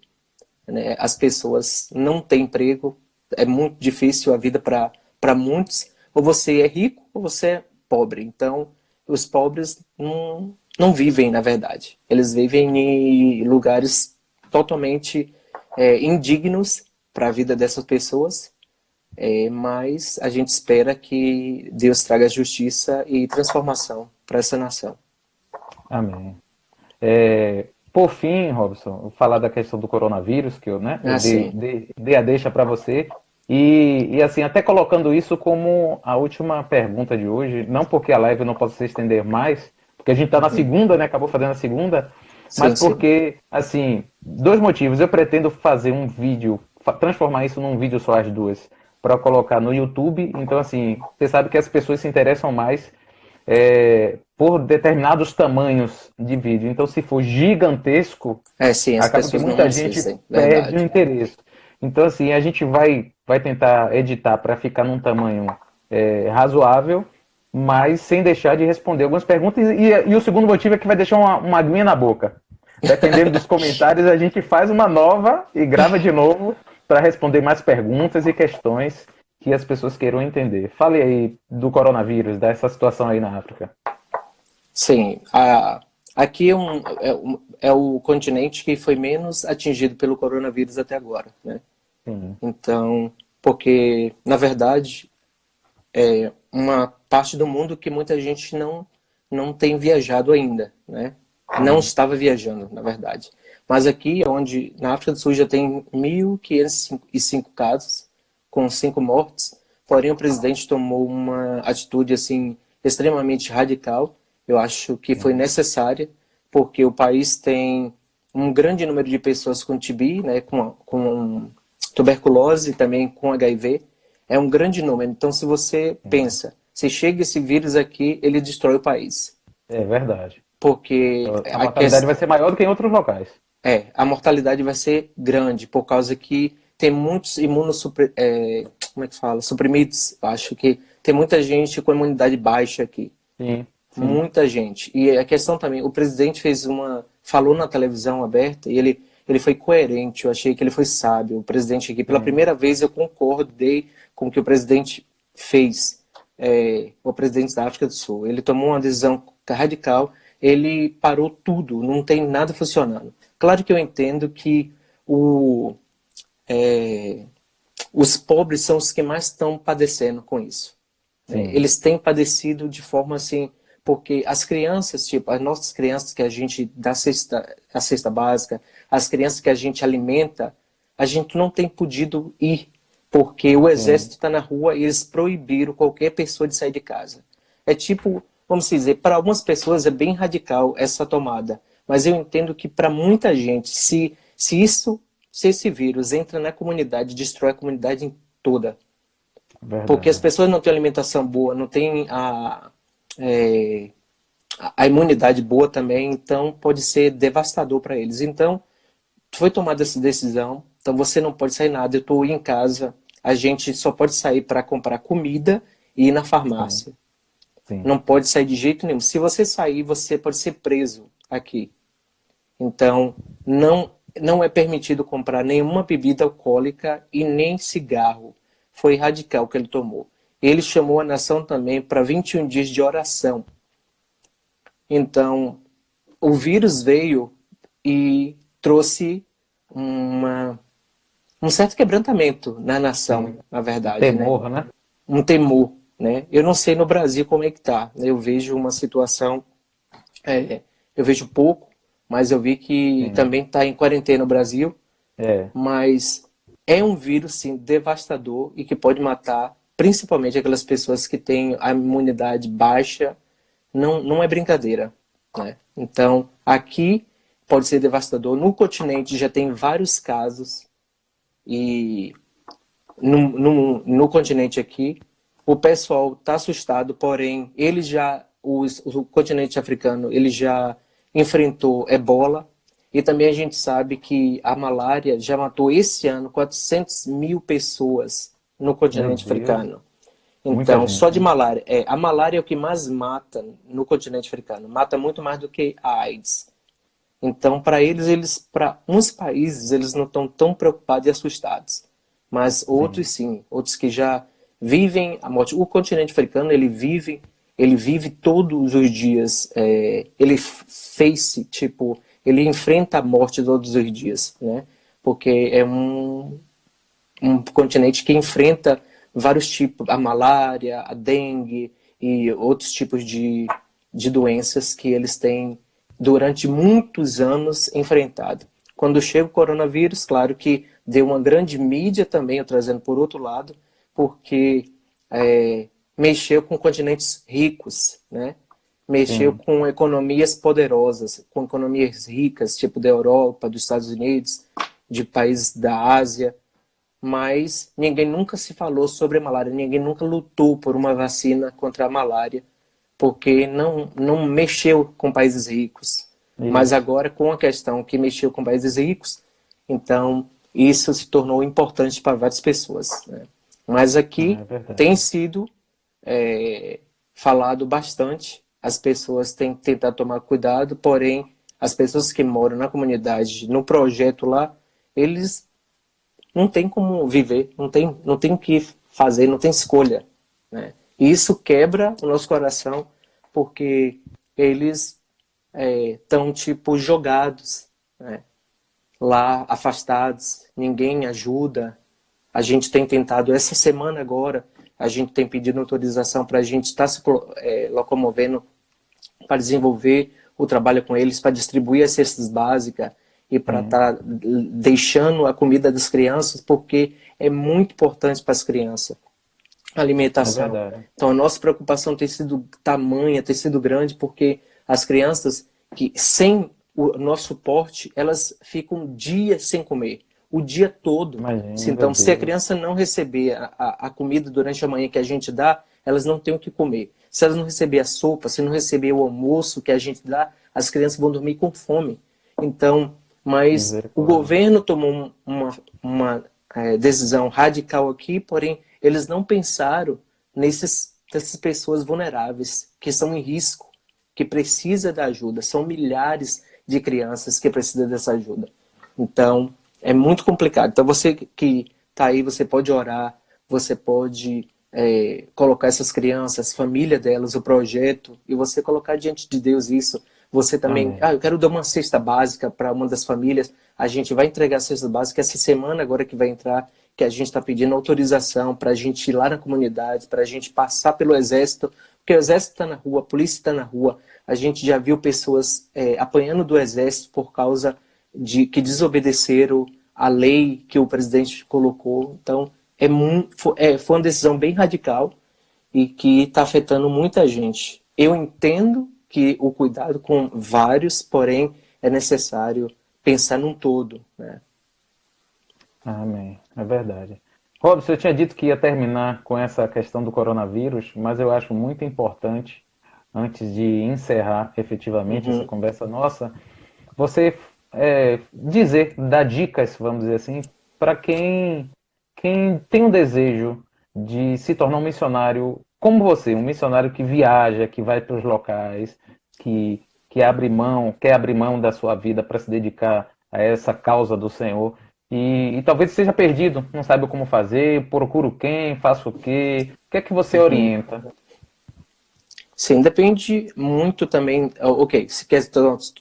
né? As pessoas não têm emprego, é muito difícil a vida para muitos. Ou você é rico ou você é pobre. Então, os pobres não vivem, na verdade. Eles vivem em lugares totalmente indignos para a vida dessas pessoas. Mas a gente espera que Deus traga justiça e transformação para essa nação. Amém. Por fim, Robson, vou falar da questão do coronavírus, que eu dei, Assim, dei a deixa para você. E assim, até colocando isso como a última pergunta de hoje, não porque a live não possa se estender mais, porque a gente está na segunda, né? Acabou fazendo a segunda, mas sim, sim. porque, assim, dois motivos. Eu pretendo fazer um vídeo, transformar isso num vídeo só as duas, para colocar no YouTube. Então, assim, você sabe que as pessoas se interessam mais por determinados tamanhos de vídeo. Então, se for gigantesco, Sim, as acaba que pessoas não muita gente assistem, perde o verdade. interesse. Então, assim, a gente vai tentar editar para ficar num tamanho razoável, mas sem deixar de responder algumas perguntas. E o segundo motivo é que vai deixar uma aguinha na boca. Dependendo dos comentários, a gente faz uma nova e grava de novo para responder mais perguntas e questões que as pessoas queiram entender. Fale aí do coronavírus, dessa situação aí na África. Sim, aqui é o continente que foi menos atingido pelo coronavírus até agora, né? Sim, Então, porque, na verdade, é uma parte do mundo que muita gente não tem viajado ainda, né? Não sim, estava viajando, na verdade. Mas aqui, onde na África do Sul já tem 1.505 casos, com 5 mortes, porém o presidente tomou uma atitude assim extremamente radical. Eu acho que foi sim, necessária, porque o país tem um grande número de pessoas com TB, né, com tuberculose, também com HIV, é um grande número. Então, se você sim. pensa, se chega esse vírus aqui, ele destrói o país. É verdade. Porque A mortalidade vai ser maior do que em outros locais. a mortalidade vai ser grande, por causa que tem muitos como é que fala? Suprimidos. Acho que tem muita gente com imunidade baixa aqui. Sim, sim, Muita gente. E a questão também, o presidente falou na televisão aberta e ele foi coerente, eu achei que ele foi sábio. O presidente aqui, pela sim, primeira vez, eu concordei com o que o presidente fez, o presidente da África do Sul. Ele tomou uma decisão radical, ele parou tudo, não tem nada funcionando. Claro que eu entendo que é, os pobres são os que mais estão padecendo com isso, né? sim, Eles têm padecido de forma assim, porque as crianças, tipo, as nossas crianças que a gente dá a cesta básica, as crianças que a gente alimenta, a gente não tem podido ir, porque o sim, exército está na rua e eles proibiram qualquer pessoa de sair de casa. É tipo, vamos dizer, para algumas pessoas é bem radical essa tomada, mas eu entendo que para muita gente, se esse vírus entra na comunidade, destrói a comunidade toda, porque as verdade. pessoas não têm alimentação boa, não têm é, a imunidade boa também, então pode ser devastador para eles. Então, foi tomada essa decisão, então você não pode sair nada, eu estou em casa, a gente só pode sair para comprar comida e ir na Sim, farmácia. sim, Não pode sair de jeito nenhum. Se você sair, você pode ser preso aqui. Então, não é permitido comprar nenhuma bebida alcoólica e nem cigarro. Foi radical que ele tomou. Ele chamou a nação também para 21 dias de oração. Então, o vírus veio e trouxe uma, um certo quebrantamento na nação, sim. na Um verdade, né? temor, né? um temor, né? Eu não sei no Brasil como é que tá. Eu vejo uma situação, eu vejo pouco, mas eu vi que Sim. também está em quarentena no Brasil, É, mas é um vírus, sim, devastador e que pode matar principalmente aquelas pessoas que têm a imunidade baixa. Não, não é brincadeira, né? Então, aqui pode ser devastador. No continente já tem vários casos e no continente aqui o pessoal está assustado, porém o continente africano ele já enfrentou ebola e também a gente sabe que a malária já matou esse ano 400 mil pessoas no meu continente Deus, africano. muita Então, só gente, de né? malária. A malária é o que mais mata no continente africano. Mata muito mais do que a AIDS. Então, para para uns países, eles não estão tão preocupados e assustados. Mas outros Sim, sim, outros que já vivem a morte. O continente africano, ele vive todos os dias. Ele face, tipo, ele enfrenta a morte todos os dias, né? Porque é um continente que enfrenta vários tipos, a malária, a dengue e outros tipos de doenças que eles têm durante muitos anos enfrentado. Quando chega o coronavírus, claro que deu uma grande mídia também, eu trazendo por outro lado, porque mexeu com continentes ricos, né? Mexeu sim, com economias poderosas, com economias ricas, tipo da Europa, dos Estados Unidos, de países da Ásia, mas ninguém nunca se falou sobre a malária, ninguém nunca lutou por uma vacina contra a malária, porque não mexeu com países ricos. Mas isso, agora, com a questão que mexeu com países ricos, então isso se tornou importante para várias pessoas, né? Mas aqui é tem verdade. sido falado bastante, as pessoas têm tentado tomar cuidado, porém, as pessoas que moram na comunidade, no projeto lá, eles não tem como viver, não tem o que fazer, não tem escolha, né? E isso quebra o nosso coração, porque eles estão, tipo, jogados, né? Lá, afastados, ninguém ajuda. A gente tem tentado, essa semana agora, a gente tem pedido autorização para a gente estar se locomovendo para desenvolver o trabalho com eles, para distribuir as cestas básicas e para Sim, estar deixando a comida das crianças, porque é muito importante para as crianças a é alimentação. verdade. Então a nossa preocupação tem sido tamanha, tem sido grande, porque as crianças que sem o nosso suporte, elas ficam dias sem comer, o dia todo. Imagine, meu Então, se a Deus. criança não receber a comida durante a manhã que a gente dá, elas não têm o que comer. Se elas não receber a sopa, se não receber o almoço que a gente dá, as crianças vão dormir com fome. Então, mas o Misericórdia. governo tomou uma decisão radical aqui, porém eles não pensaram nessas pessoas vulneráveis que estão em risco, que precisam da ajuda. São milhares de crianças que precisam dessa ajuda. Então, é muito complicado. Então, você que está aí, você pode orar, você pode colocar essas crianças, família delas, o projeto, e você colocar diante de Deus isso. Você também, Amém. eu quero dar uma cesta básica para uma das famílias. A gente vai entregar a cesta básica essa semana agora que vai entrar, que a gente está pedindo autorização para a gente ir lá na comunidade, para a gente passar pelo exército, porque o exército está na rua, a polícia está na rua. A gente já viu pessoas apanhando do exército por causa de que desobedeceram a lei que o presidente colocou. Então, foi uma decisão bem radical e que está afetando muita gente. Eu entendo que o cuidado com vários, porém, é necessário pensar num todo, né? Amém. É verdade. Robson, você tinha dito que ia terminar com essa questão do coronavírus, mas eu acho muito importante, antes de encerrar efetivamente essa Uhum. conversa nossa, você dizer, dar dicas, vamos dizer assim, para quem tem um desejo de se tornar um missionário como você, um missionário que viaja, que vai para os locais, que abre mão, quer abrir mão da sua vida para se dedicar a essa causa do Senhor. E talvez seja perdido, não sabe como fazer, procuro quem, faço o quê, o que é que você Uhum. orienta? Sim, depende muito também. Ok, se quer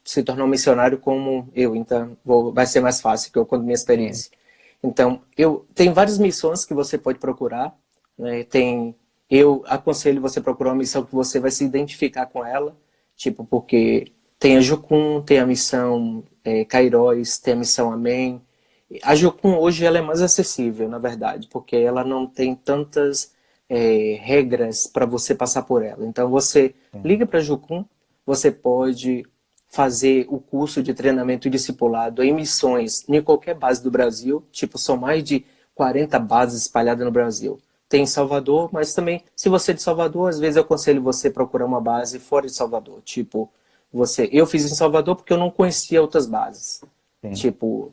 se tornar um missionário como eu, então vai ser mais fácil que eu conto minha Sim, experiência. Então, tem várias missões que você pode procurar, né? Tem Eu aconselho você procurar uma missão que você vai se identificar com ela, tipo, porque tem a Jocum, tem a missão Kairos, tem a missão Amém. A Jocum hoje ela é mais acessível, na verdade, porque ela não tem tantas regras para você passar por ela. Então você liga para a Jocum, você pode fazer o curso de treinamento e discipulado em missões em qualquer base do Brasil, tipo, são mais de 40 bases espalhadas no Brasil. Tem em Salvador, mas também, se você é de Salvador, às vezes eu aconselho você procurar uma base fora de Salvador. Tipo, eu fiz em Salvador porque eu não conhecia outras bases. Sim. Tipo,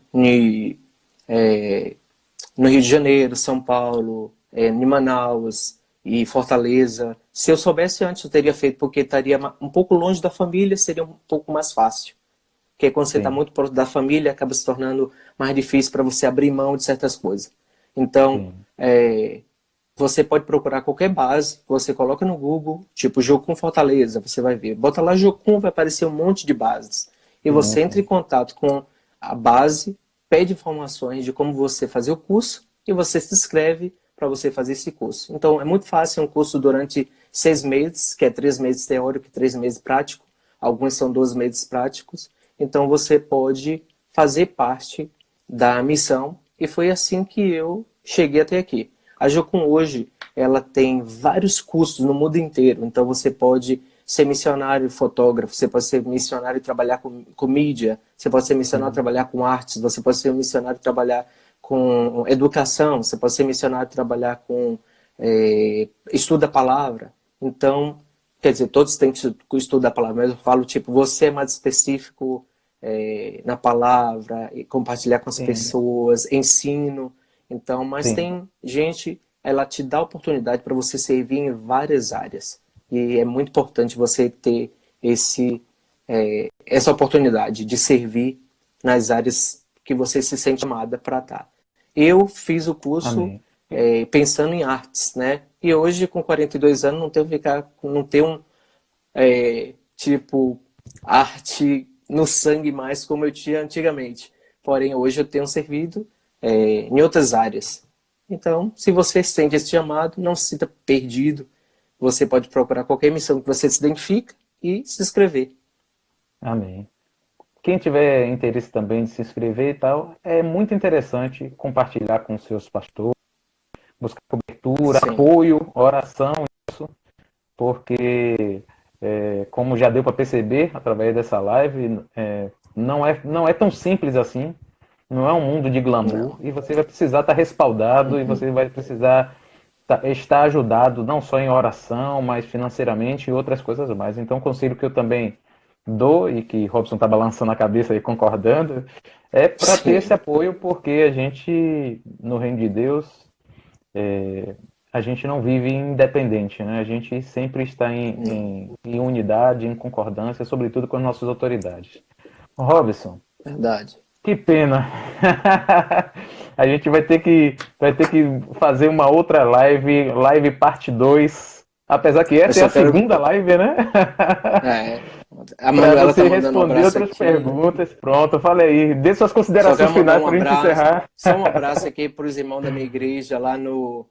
no Rio de Janeiro, São Paulo, em Manaus e Fortaleza. Se eu soubesse antes, eu teria feito, porque estaria um pouco longe da família, seria um pouco mais fácil. Porque quando você está muito próximo da família, acaba se tornando mais difícil para você abrir mão de certas coisas. Então, você pode procurar qualquer base, você coloca no Google, tipo Jocum Fortaleza, você vai ver. Bota lá Jocum, vai aparecer um monte de bases. E você entra em contato com a base, pede informações de como você fazer o curso e você se inscreve para você fazer esse curso. Então, é muito fácil, é um curso durante 6 meses, que é 3 meses teórico e 3 meses prático. Alguns são 12 meses práticos. Então, você pode fazer parte da missão. E foi assim que eu cheguei até aqui. A Jocum hoje, ela tem vários cursos no mundo inteiro. Então, você pode ser missionário fotógrafo, você pode ser missionário e trabalhar com mídia, você pode ser missionário e trabalhar com artes, você pode ser missionário e trabalhar com educação, você pode ser missionário e trabalhar com estudo da palavra. Então, quer dizer, todos têm que estudar a palavra, mas eu falo, tipo, você é mais específico na palavra, e compartilhar com as pessoas, ensino. Então, mas tem gente, ela te dá oportunidade para você servir em várias áreas. E é muito importante você ter essa oportunidade de servir nas áreas que você se sente amada para estar. Eu fiz o curso pensando em artes, né? E hoje, com 42 anos, não tenho tipo, arte no sangue mais como eu tinha antigamente. Porém, hoje eu tenho servido em outras áreas. Então, se você sente esse chamado, não se sinta perdido. Você pode procurar qualquer missão que você se identifica e se inscrever. Amém. Quem tiver interesse também de se inscrever e tal, é muito interessante compartilhar com seus pastores, buscar cobertura, apoio, oração, isso, porque, como já deu para perceber através dessa live, não é tão simples assim, não é um mundo de glamour, e você vai precisar estar respaldado, e você vai precisar estar ajudado, não só em oração, mas financeiramente e outras coisas mais. Então, o conselho que eu também dou, e que Robson está balançando a cabeça e concordando, é para ter esse apoio, porque a gente, no reino de Deus, a gente não vive independente, né? A gente sempre está em unidade, em concordância, sobretudo com as nossas autoridades. Robson, Verdade. que pena. A gente vai ter que fazer uma outra live parte 2. Apesar que essa é a segunda live, né? A Manuela você tá mandando responder abraço outras aqui. perguntas. Pronto, fala aí. Dê suas considerações finais para a gente encerrar. Só um abraço aqui para os irmãos da minha igreja lá no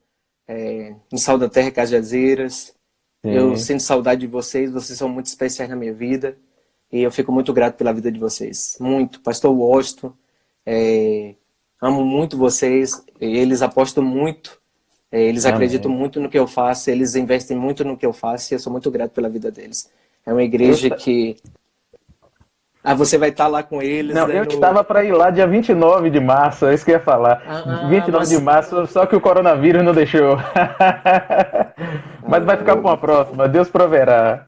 Sal da Terra, Cajazeiras. Eu sinto saudade de vocês são muito especiais na minha vida. E eu fico muito grato pela vida de vocês. Muito. Pastor Washington, amo muito vocês. Eles apostam muito. Eles acreditam muito no que eu faço. Eles investem muito no que eu faço. E eu sou muito grato pela vida deles. É uma igreja que... você vai estar lá com eles. Não, eu estava para ir lá dia 29 de março, é isso que eu ia falar. 29 de março, só que o coronavírus não deixou. Mas vai ficar para uma próxima. Deus proverá.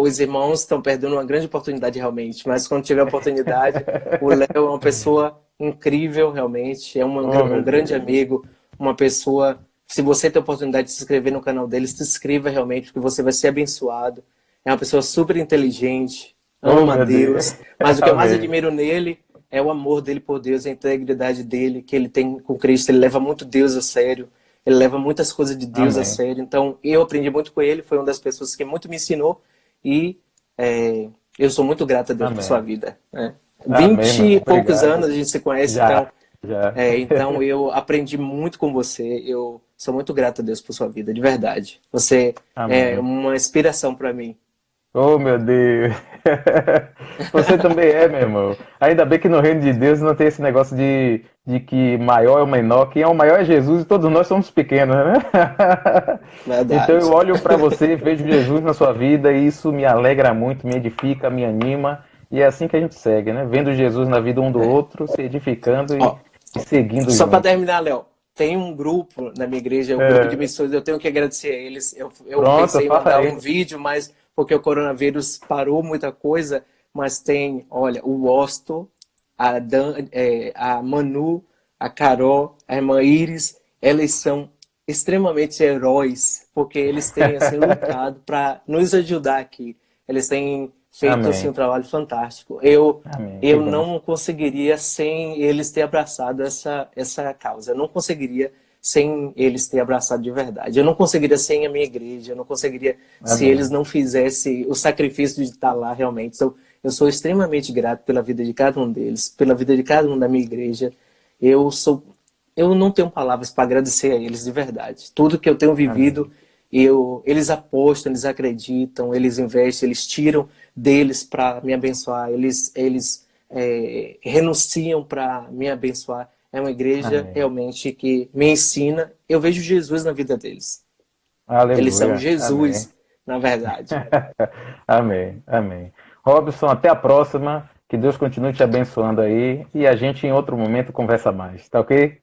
Os irmãos estão perdendo uma grande oportunidade realmente, mas quando tiver oportunidade, o Léo é uma pessoa incrível realmente, é um grande amigo, uma pessoa, se você tem a oportunidade de se inscrever no canal dele, se inscreva realmente, porque você vai ser abençoado, é uma pessoa super inteligente, ama a Deus, mas o que eu mais admiro nele é o amor dele por Deus, a integridade dele, que ele tem com Cristo, ele leva muito Deus a sério, ele leva muitas coisas de Deus a sério. Então, eu aprendi muito com ele. Foi uma das pessoas que muito me ensinou. E eu sou muito grato a Deus por sua vida. 20 e poucos anos a gente se conhece. Então, Já. Então eu aprendi muito com você. Eu sou muito grato a Deus por sua vida, de verdade. Você é Amém. uma inspiração para mim. Oh, meu Deus. Você também é, meu irmão. Ainda bem que no reino de Deus não tem esse negócio de que maior é o menor. Quem é o maior é Jesus e todos nós somos pequenos, né? Então eu Verdade. olho para você, vejo Jesus na sua vida e isso me alegra muito, me edifica, me anima. E é assim que a gente segue, né? Vendo Jesus na vida um do É. outro, se edificando Ó, e seguindo só para juntos. terminar, Léo, tem um grupo na minha igreja, o grupo de É, missões, eu tenho que agradecer a eles. Eu pronto, pensei em fala mandar aí. um vídeo, mas porque o coronavírus parou muita coisa, mas tem, olha, o Osto, a Manu, a Carol, a irmã Iris, eles são extremamente heróis, porque eles têm assim lutado para nos ajudar aqui. Eles têm feito assim um Amém. trabalho fantástico. Eu Amém. Que eu bom. não conseguiria sem eles ter abraçado essa causa. Eu não conseguiria sem eles ter abraçado de verdade. Eu não conseguiria sem a minha igreja. Eu não conseguiria se eles Amém. não fizessem o sacrifício de estar lá realmente. Então, eu sou extremamente grato pela vida de cada um deles, pela vida de cada um da minha igreja. Eu sou, eu não tenho palavras para agradecer a eles de verdade. Tudo que eu tenho Amém. vivido, eles apostam, eles acreditam, eles investem, eles tiram deles para me abençoar. Eles renunciam para me abençoar. É uma igreja Amém. realmente que me ensina. Eu vejo Jesus na vida deles. Eles são Aleluia. Amém. Jesus, na verdade. Amém. Amém. Robson, até a próxima. Que Deus continue te abençoando aí. E a gente em outro momento conversa mais, tá ok?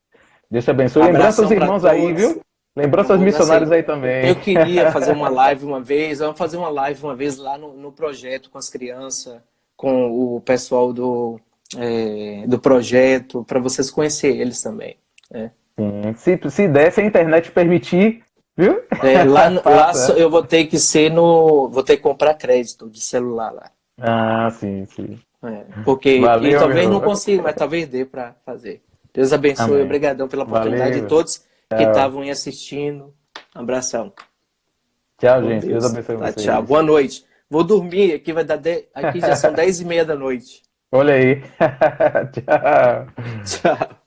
Deus te abençoe. Lembrando seus Abração para irmãos aí, todos. viu? Lembrou seus Vamos missionários assim. aí também. Eu queria fazer uma live uma vez. Vamos fazer uma live uma vez lá no projeto com as crianças, com o pessoal do projeto, para vocês conhecerem eles também. Né? Sim. Se der, se a internet permitir, viu? Lá Faça. eu vou ter que ser no. Vou ter que comprar crédito de celular lá. Ah, sim, sim. Porque. E Valeu, meu talvez não irmão. consiga, mas talvez dê para fazer. Deus abençoe. Amém. Obrigadão pela oportunidade de Valeu. todos que Tchau. estavam aí assistindo. Abração. Tchau, Com gente. Deus Deus. abençoe Tá, tchau. vocês. Boa noite. Vou dormir. Aqui vai dar. Aqui já são 10:30 da noite. Olha aí. Tchau. Tchau.